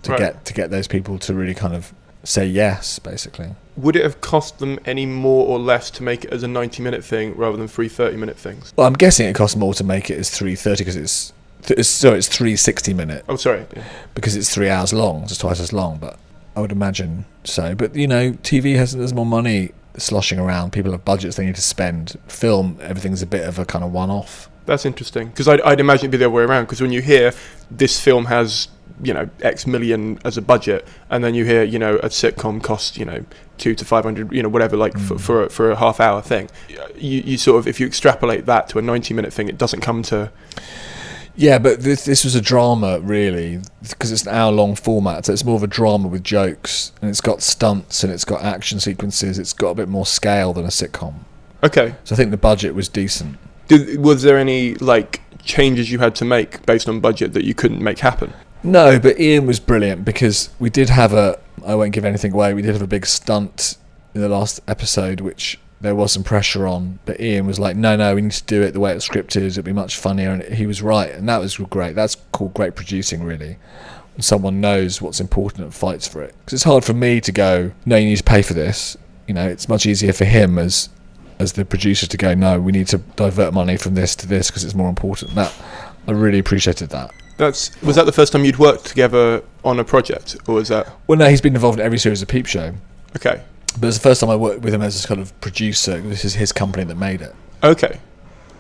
S2: to get those people to really kind of say yes, basically.
S1: Would it have cost them any more or less to make it as a 90-minute thing rather than 3 30-minute things?
S2: Well, I'm guessing it costs more to make it as 3:30 because it's 3 60-minute.
S1: Oh, sorry. Yeah.
S2: Because it's 3 hours long, it's twice as long, but I would imagine so. But, TV there's more money sloshing around. People have budgets they need to spend. Film, everything's a bit of a kind of one-off. That's interesting, because I'd imagine it'd be the other way around, because when you hear this film has, X million as a budget, and then you hear, a sitcom costs, 200 to 500, whatever, like for a half-hour thing, you sort of, if you extrapolate that to a 90-minute thing, it doesn't come to... Yeah, but this was a drama, really, because it's an hour-long format, so it's more of a drama with jokes, and it's got stunts, and it's got action sequences, it's got a bit more scale than a sitcom. Okay. So I think the budget was decent. Was there any, changes you had to make based on budget that you couldn't make happen? No, but Ian was brilliant, because we did have I won't give anything away, we did have a big stunt in the last episode, which there was some pressure on, but Ian was like, no, we need to do it the way it's scripted, it'd be much funnier, and he was right, and that was great. That's called great producing, really, when someone knows what's important and fights for it. Because it's hard for me to go, no, you need to pay for this. You know, it's much easier for him as the producer to go, no, we need to divert money from this to this because it's more important. That I really appreciated that.
S1: Was that the first time you'd worked together on a project, or was that?
S2: Well, no, he's been involved in every series of Peep Show.
S1: Okay.
S2: But it's the first time I worked with him as a kind of producer. This is his company that made it.
S1: Okay.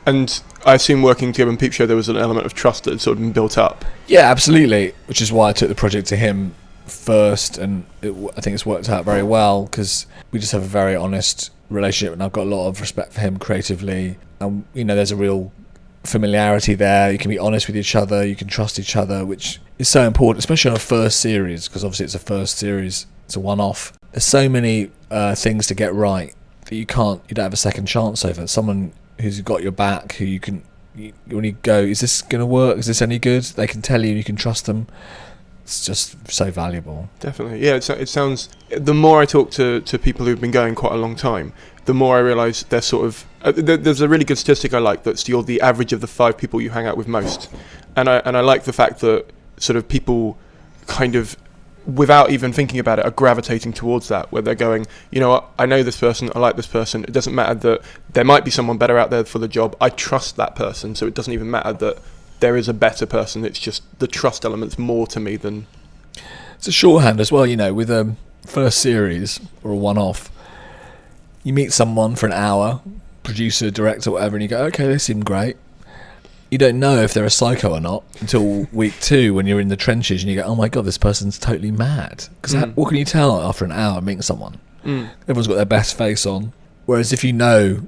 S1: And I assume working together in Peep Show, there was an element of trust that had sort of been built up.
S2: Yeah, absolutely. Which is why I took the project to him first, and I think it's worked out very well because we just have a very honest relationship, and I've got a lot of respect for him creatively. And, you know, there's a real familiarity there. You can be honest with each other, you can trust each other, which is so important, especially on a first series, because obviously it's a first series, it's a one-off. There's so many things to get right that you don't have a second chance over. Someone who's got your back, who when you go, is this going to work, is this any good, they can tell you, you can trust them. It's just so valuable. Definitely.
S1: Yeah, it sounds, the more I talk to people who've been going quite a long time, the more I realise they're sort of, there's a really good statistic I like, that's you're the average of the 5 people you hang out with most. And I like the fact that sort of people kind of, without even thinking about it, are gravitating towards that, where they're going, you know what, I know this person, I like this person, it doesn't matter that there might be someone better out there for the job, I trust that person, so it doesn't even matter that there is a better person, it's just the trust element's more to me than...
S2: It's a shorthand as well, you know, with a first series or a one-off, you meet someone for an hour, producer, director, whatever, and you go, okay, they seem great. You don't know if they're a psycho or not until week 2 when you're in the trenches and you go, oh my God, this person's totally mad. Because what can you tell after an hour meeting someone? Everyone's got their best face on. Whereas if you know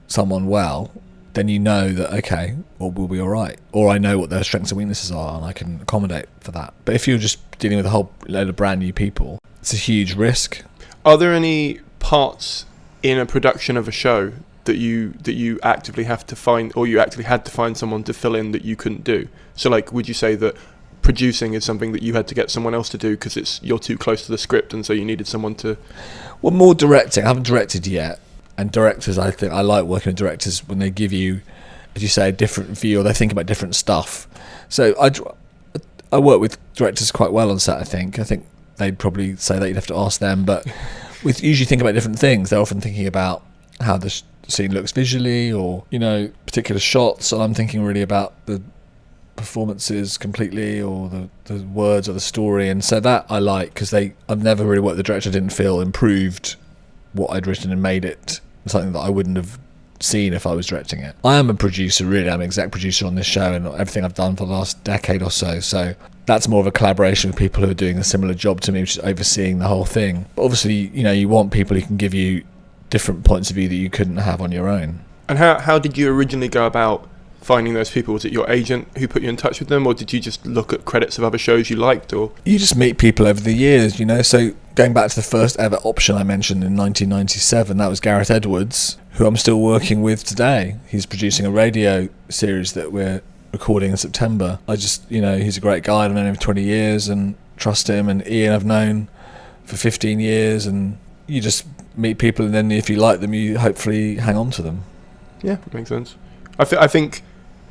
S2: someone well, then you know that, okay, well, we'll be all right. Or I know what their strengths and weaknesses are and I can accommodate for that. But if you're just dealing with a whole load of brand new people, it's a huge risk.
S1: Are there any parts in a production of a show that you actively have to find, or you actually had to find someone to fill in that you couldn't do? So, like, would you say that producing is something that you had to get someone else to do because you're too close to the script, and so you needed someone to...
S2: Well, more directing. I haven't directed yet, and directors, I think I like working with directors when they give you, as you say, a different view, or they think about different stuff. So I work with directors quite well on set. I think they'd probably say that, you'd have to ask them, but we usually think about different things. They're often thinking about how the scene looks visually, or, you know, particular shots, and I'm thinking really about the performances completely, or the words or the story, and so that I like, because I've never really worked with a director I didn't feel improved what I'd written and made it something that I wouldn't have seen if I was directing it. I am a producer, really. I'm an exec producer on this show and everything I've done for the last decade or so that's more of a collaboration with people who are doing a similar job to me, which is overseeing the whole thing. But obviously, you know, you want people who can give you different points of view that you couldn't have on your own.
S1: And how did you originally go about finding those people? Was it your agent who put you in touch with them, or did you just look at credits of other shows you liked? Or
S2: you just meet people over the years, you know. So going back to the first ever option I mentioned in 1997, that was Gareth Edwards, who I'm still working with today. He's producing a radio series that we're recording in September. I just, you know, he's a great guy. I've known him for 20 years and trust him. And Ian I've known for 15 years, and you just meet people, and then if you like them, you hopefully hang on to them.
S1: Yeah, makes sense. I think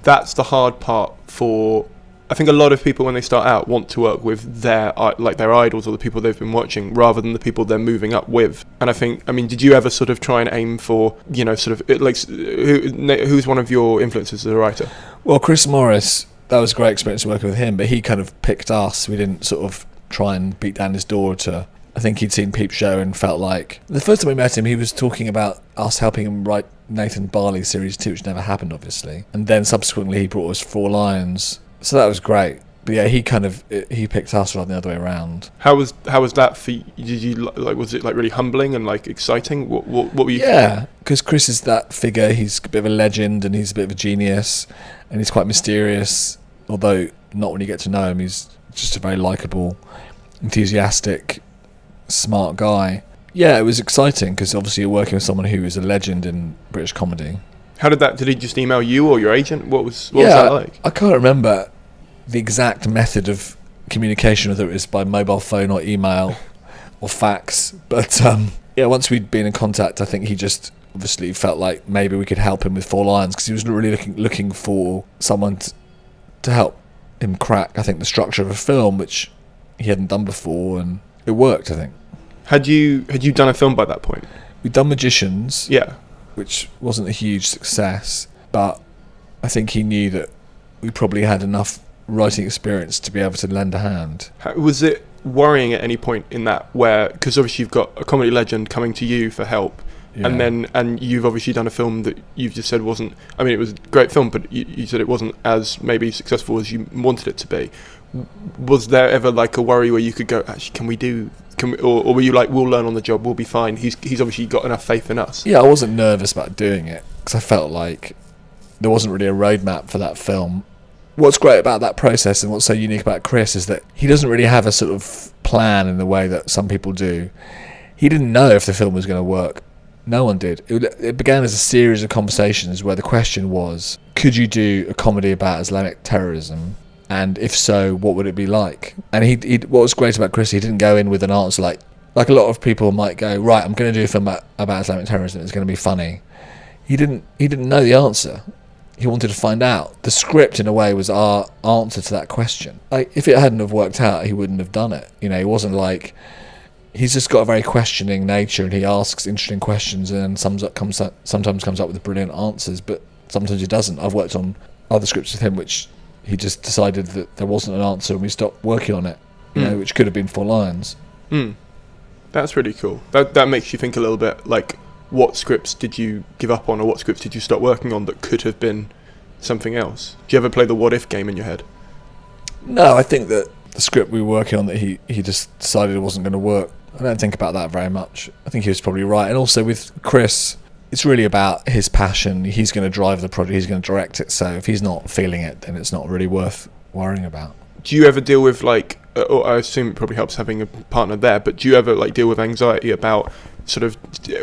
S1: that's the hard part for... I think a lot of people, when they start out, want to work with their idols or the people they've been watching, rather than the people they're moving up with. And I mean, did you ever sort of try and aim for, you know, sort of, like, who's one of your influences as a writer?
S2: Well, Chris Morris, that was a great experience working with him, but he kind of picked us. We didn't sort of try and beat down his door to... I think he'd seen Peep Show and felt like... The first time we met him, he was talking about us helping him write Nathan Barley Series 2, which never happened, obviously. And then subsequently he brought us Four Lions. So that was great. But yeah, he picked us rather than the other way around.
S1: How was that for you? Did you, like, was it like really humbling and like exciting? What were you...
S2: Yeah, because Chris is that figure. He's a bit of a legend and he's a bit of a genius, and he's quite mysterious, although not when you get to know him. He's just a very likeable, enthusiastic, smart guy. Yeah, it was exciting because obviously you're working with someone who is a legend in British comedy.
S1: How did he just email you or your agent? What was that like?
S2: I can't remember the exact method of communication, whether it was by mobile phone or email or fax, but Yeah, once we'd been in contact, I think he just obviously felt like maybe we could help him with 4 lines, because he was really looking for someone to help him crack, I think, the structure of a film, which he hadn't done before, and it worked, I think.
S1: Had you done a film by that point?
S2: We'd done Magicians,
S1: Yeah.
S2: which wasn't a huge success, but I think he knew that we probably had enough writing experience to be able to lend a hand.
S1: Was it worrying at any point in that, where, because obviously you've got a comedy legend coming to you for help, and you've obviously done a film that you've just said wasn't, I mean, it was a great film, but you said it wasn't as maybe successful as you wanted it to be. Was there ever like a worry where you could go, actually, or were you like, we'll learn on the job, we'll be fine, he's obviously got enough faith in us?
S2: Yeah, I wasn't nervous about doing it, because I felt like there wasn't really a roadmap for that film. What's great about that process, and what's so unique about Chris, is that he doesn't really have a sort of plan in the way that some people do. He didn't know if the film was going to work. No one did. It began as a series of conversations where the question was, could you do a comedy about Islamic terrorism? And if so, what would it be like? And he what was great about Chris, he didn't go in with an answer like a lot of people might go, right, I'm going to do a film about Islamic terrorism, it's going to be funny. He didn't know the answer. He wanted to find out. The script, in a way, was our answer to that question. Like, if it hadn't have worked out, he wouldn't have done it. You know, he wasn't like... He's just got a very questioning nature, and he asks interesting questions, and sometimes comes up with brilliant answers, but sometimes he doesn't. I've worked on other scripts with him, which he just decided that there wasn't an answer, and we stopped working on it. You know, which could have been 4 lines.
S1: That's really cool. That makes you think a little bit, like, what scripts did you give up on, or what scripts did you start working on that could have been something else? Do you ever play the what if game in your head?
S2: No, I think that the script we were working on, that he just decided it wasn't going to work. I don't think about that very much. I think he was probably right. And also with Chris, it's really about his passion. He's going to drive the project, he's going to direct it, so if he's not feeling it, then it's not really worth worrying about.
S1: Do you ever deal with, like, or I assume it probably helps having a partner there, but do you ever like deal with anxiety about sort of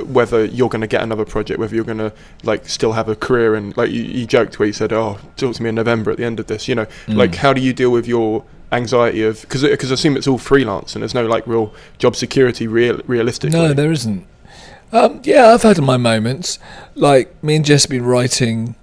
S1: whether you're going to get another project, whether you're going to like still have a career? And like you joked where you said, oh, talk to me in November at the end of this, you know, like how do you deal with your anxiety of, because I assume it's all freelance and there's no like real job security realistically?
S2: No, there isn't. Yeah, I've had my moments. Like, me and Jess have been writing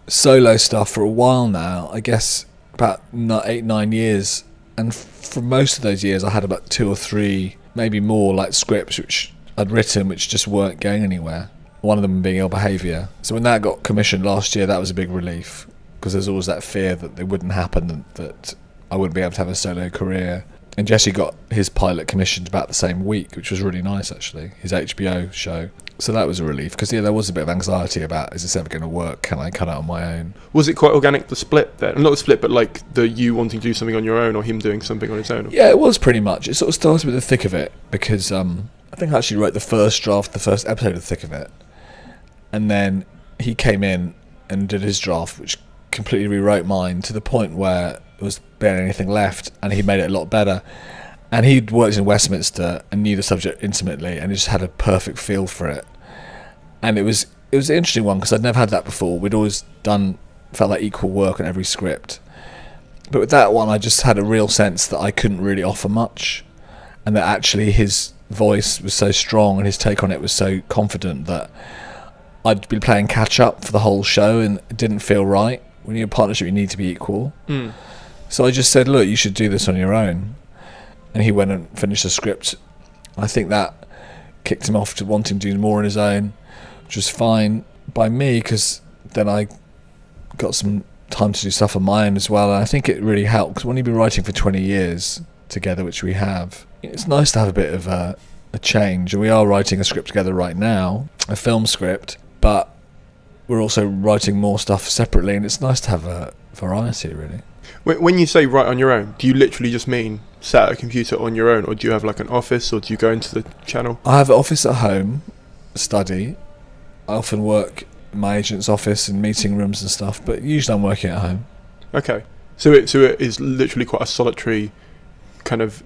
S2: solo stuff for a while now, I guess about 8-9 years, and for most of those years I had about 2 or 3, maybe more, like scripts which I'd written which just weren't going anywhere, one of them being Ill Behaviour. So when that got commissioned last year, that was a big relief, because there's always that fear that it wouldn't happen and that I wouldn't be able to have a solo career. And Jesse got his pilot commissioned about the same week, which was really nice actually, his HBO show. So that was a relief, because yeah, there was a bit of anxiety about, is this ever going to work? Can I cut out on my own? Was
S1: it quite organic, the split there? Not the split, but like the you wanting to do something on your own, or him doing something on his own?
S2: Yeah, it was pretty much. It sort of started with the thick of it, because I think I actually wrote the first draft, the first episode of the thick of it. And then he came in and did his draft, which completely rewrote mine to the point where there was barely anything left, and he made it a lot better. And he'd worked in Westminster and knew the subject intimately, and he just had a perfect feel for it. And it was an interesting one, because I'd never had that before. We'd always felt like equal work on every script. But with that one, I just had a real sense that I couldn't really offer much, and that actually his voice was so strong and his take on it was so confident that I'd been playing catch up for the whole show, and it didn't feel right. When you're in a partnership, you need to be equal. So I just said, look, you should do this on your own. And he went and finished the script. I think that kicked him off to wanting to do more on his own, which was fine by me, because then I got some time to do stuff on my own as well. And I think it really helped, because when you've been writing for 20 years together, which we have, it's nice to have a bit of a change. And we are writing a script together right now, a film script, but we're also writing more stuff separately, and it's nice to have a variety, really.
S1: When you say write on your own, do you literally just mean sat at a computer on your own, or do you have like an office, or do you go into the channel?
S2: I have an office at home, study. I often work in my agent's office and meeting rooms and stuff, but usually I'm working at home.
S1: Okay, so it is literally quite a solitary kind of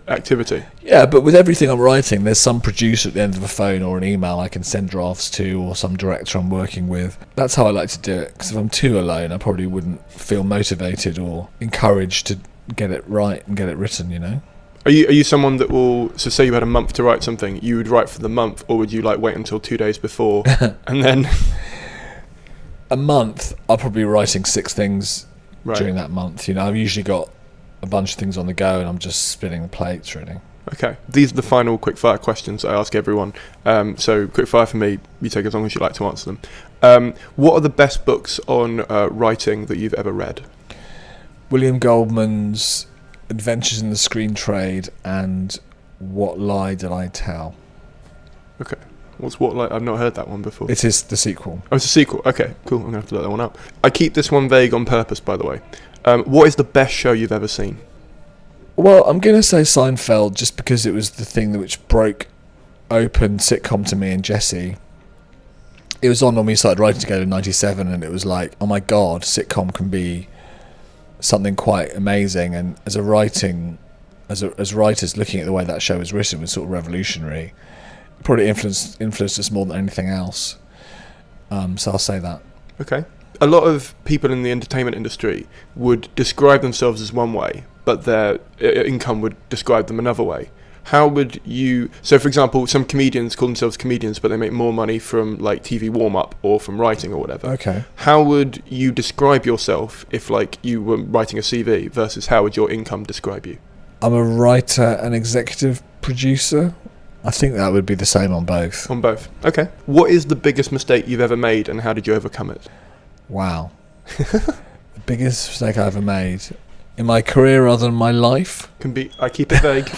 S1: activity. Yeah,
S2: but with everything I'm writing, there's some producer at the end of a phone or an email I can send drafts to, or some director I'm working with. That's how I like to do it, because if I'm too alone, I probably wouldn't feel motivated or encouraged to get it right and get it written, you know.
S1: Are you someone that will, so say you had a month to write something, you would write for the month, or would you like wait until 2 days before and then?
S2: A month, I'll probably be writing 6 things
S1: Right.
S2: during that month. You know, I've usually got a bunch of things on the go, and I'm just spinning the plates really.
S1: Okay, these are the final quickfire questions I ask everyone. So quickfire for me, you take as long as you like to answer them. What are the best books on writing that you've ever read?
S2: William Goldman's Adventures in the Screen Trade and What Lie Did I Tell?
S1: Okay. What like? I've not heard that one before.
S2: It is the sequel.
S1: Oh, it's a sequel. Okay, cool. I'm going to have to look that one up. I keep this one vague on purpose, by the way. What is the best show you've ever seen?
S2: Well, I'm going to say Seinfeld just because it was the thing which broke open sitcom to me and Jesse. It was on when we started writing together in 97, and it was like, oh my God, sitcom can be something quite amazing. And as as writers, looking at the way that show was written was sort of revolutionary. Probably influenced us more than anything else. So I'll say that.
S1: Okay. A lot of people in the entertainment industry would describe themselves as one way, but their income would describe them another way. How would you... So, for example, some comedians call themselves comedians, but they make more money from, like, TV warm-up or from writing or whatever.
S2: Okay.
S1: How would you describe yourself if, like, you were writing a CV versus how would your income describe you?
S2: I'm a writer and executive producer. I think that would be the same on both.
S1: On both. Okay. What is the biggest mistake you've ever made, and how did you overcome it?
S2: Wow. The biggest mistake I ever made in my career other than my life?
S1: I keep it vague.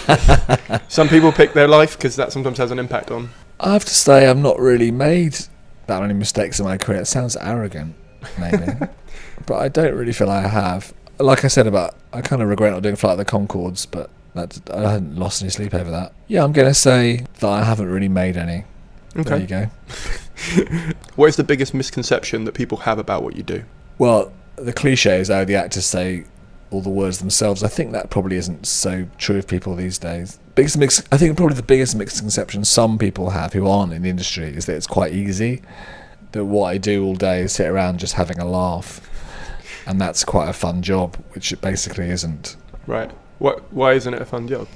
S1: Some people pick their life because that sometimes has an impact on.
S2: I have to say I've not really made that many mistakes in my career. It sounds arrogant, maybe. But I don't really feel I have. Like I said I kind of regret not doing Flight of the Conchords, but I hadn't lost any sleep over that. Yeah, I'm going to say that I haven't really made any.
S1: Okay.
S2: There you go.
S1: What is the biggest misconception that people have about what you do?
S2: Well, the cliche is how the actors say all the words themselves. I think that probably isn't so true of people these days. I think probably the biggest misconception some people have who aren't in the industry is that it's quite easy, that what I do all day is sit around just having a laugh, and that's quite a fun job, which it basically isn't.
S1: Right. Why isn't it a fun job?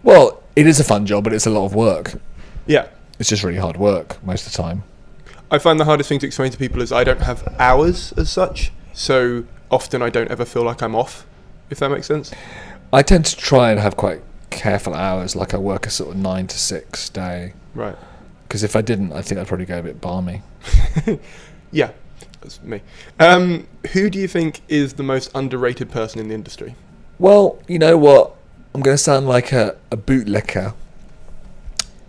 S2: Well, it is a fun job, but it's a lot of work.
S1: Yeah.
S2: It's just really hard work most of the time.
S1: I find the hardest thing to explain to people is I don't have hours as such, so often I don't ever feel like I'm off, if that makes sense.
S2: I tend to try and have quite careful hours, like I work a sort of 9 to 6 day.
S1: Right.
S2: Because if I didn't, I think I'd probably go a bit balmy.
S1: Yeah, that's me. Who do you think is the most underrated person in the industry?
S2: Well, you know what? I'm going to sound like a bootlicker,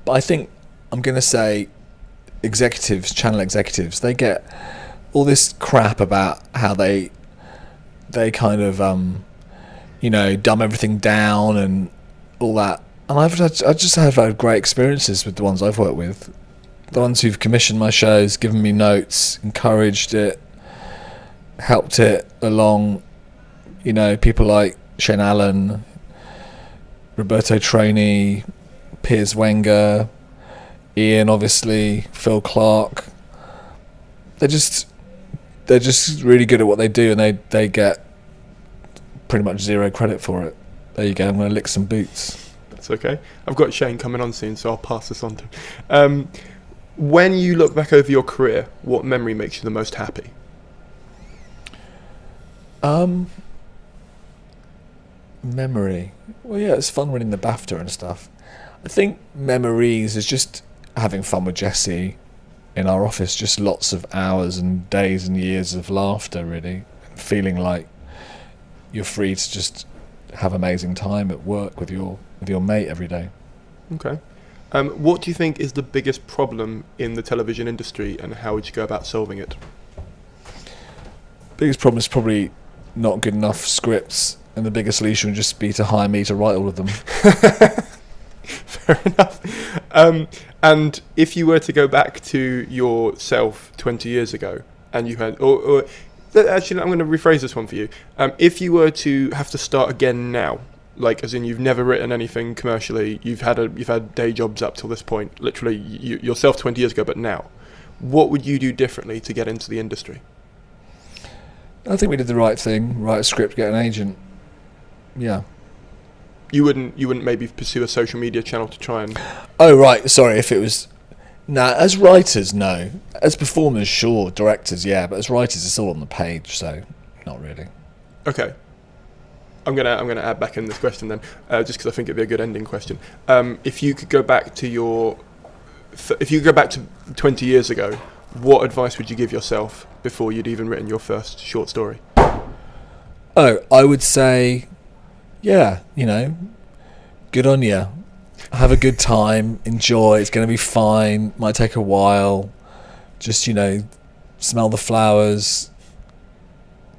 S2: but I think I'm going to say executives, channel executives, they get all this crap about how they kind of, dumb everything down and all that. And I just have had great experiences with the ones I've worked with. The ones who've commissioned my shows, given me notes, encouraged it, helped it along. You know, people like Shane Allen, Roberto Trainee, Piers Wenger, Ian, obviously, Phil Clark. They're just really good at what they do, and they get pretty much zero credit for it. There you go. I'm going to lick some boots.
S1: That's okay. I've got Shane coming on soon, so I'll pass this on to him. When you look back over your career, what memory makes you the most happy?
S2: Memory. Well, yeah, it's fun winning the BAFTA and stuff. I think memories is just having fun with Jesse in our office, just lots of hours and days and years of laughter, really. Feeling like you're free to just have amazing time at work with your mate every day.
S1: Okay. What do you think is the biggest problem in the television industry, and how would you go about solving it?
S2: Biggest problem is probably not good enough scripts, and the biggest solution would just be to hire me to write all of them.
S1: Fair enough. And if you were to go back to yourself 20 years ago, and you had, actually, I'm going to rephrase this one for you. If you were to have to start again now, like as in you've never written anything commercially, you've had day jobs up till this point, literally yourself 20 years ago, but now, what would you do differently to get into the industry?
S2: I think we did the right thing. Write a script, get an agent. Yeah.
S1: You wouldn't maybe pursue a social media channel to try and...
S2: Oh, right. Sorry, if it was... Nah, as writers, no. As performers, sure. Directors, yeah. But as writers, it's all on the page, so not really.
S1: Okay. I'm gonna add back in this question then, just because I think it'd be a good ending question. If you could go back to 20 years ago, what advice would you give yourself before you'd even written your first short story?
S2: Oh, I would say, yeah, good on you. Have a good time, enjoy, it's going to be fine, might take a while, just, smell the flowers,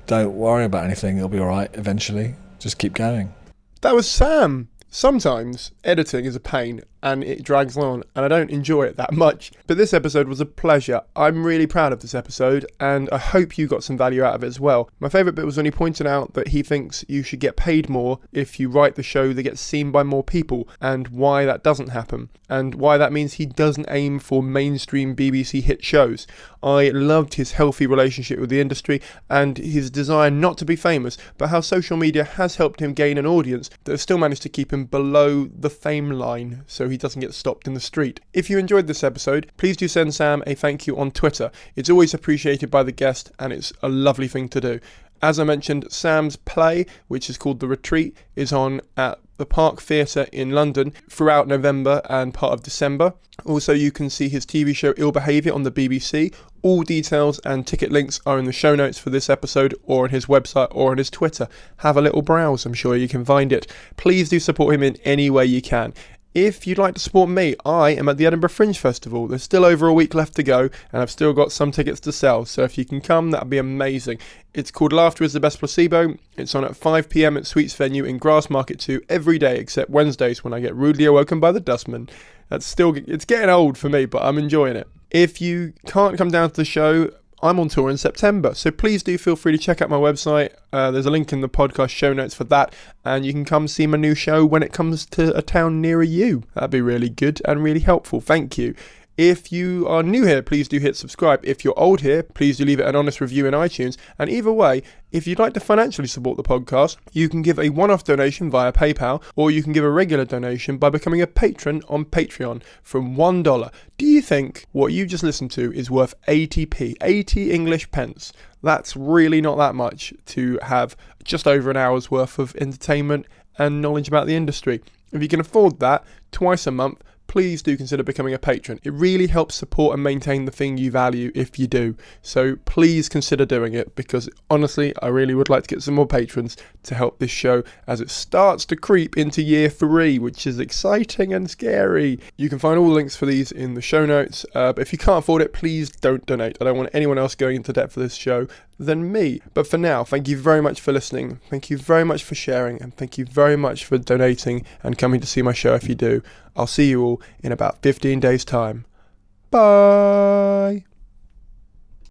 S2: don't worry about anything, it'll be alright eventually, just keep going.
S1: That was Sam. Sometimes editing is a pain and it drags on and I don't enjoy it that much, but this episode was a pleasure. I'm really proud of this episode and I hope you got some value out of it as well. My favourite bit was when he pointed out that he thinks you should get paid more if you write the show that gets seen by more people, and why that doesn't happen, and why that means he doesn't aim for mainstream BBC hit shows. I loved his healthy relationship with the industry and his desire not to be famous, but how social media has helped him gain an audience that has still managed to keep him below the fame line so he doesn't get stopped in the street. If you enjoyed this episode, please do send Sam a thank you on Twitter. It's always appreciated by the guest and it's a lovely thing to do. As I mentioned, Sam's play, which is called The Retreat, is on at the Park Theatre in London throughout November and part of December. Also, you can see his TV show Ill Behaviour on the BBC. All details and ticket links are in the show notes for this episode, or on his website, or on his Twitter. Have a little browse, I'm sure you can find it. Please do support him in any way you can. If you'd like to support me, I am at the Edinburgh Fringe Festival. There's still over a week left to go, and I've still got some tickets to sell, so if you can come, that'd be amazing. It's called Laughter is the Best Placebo. It's on at 5 p.m. at Sweets Venue in Grassmarket 2 every day, except Wednesdays when I get rudely awoken by the dustman. It's getting old for me, but I'm enjoying it. If you can't come down to the show, I'm on tour in September, so please do feel free to check out my website. There's a link in the podcast show notes for that, and you can come see my new show when it comes to a town nearer you. That'd be really good and really helpful. Thank you. If you are new here, please do hit subscribe. If you're old here, please do leave it an honest review in iTunes. And either way, if you'd like to financially support the podcast, you can give a one-off donation via PayPal, or you can give a regular donation by becoming a patron on Patreon from $1. Do you think what you just listened to is worth 80p, 80 English pence? That's really not that much to have just over an hour's worth of entertainment and knowledge about the industry. If you can afford that twice a month, please do consider becoming a patron. It really helps support and maintain the thing you value if you do. So please consider doing it, because honestly, I really would like to get some more patrons to help this show as it starts to creep into year 3, which is exciting and scary. You can find all the links for these in the show notes, but if you can't afford it, please don't donate. I don't want anyone else going into debt for this show than me. But for now, thank you very much for listening. Thank you very much for sharing, and thank you very much for donating and coming to see my show if you do. I'll see you all in about 15 days' time. Bye!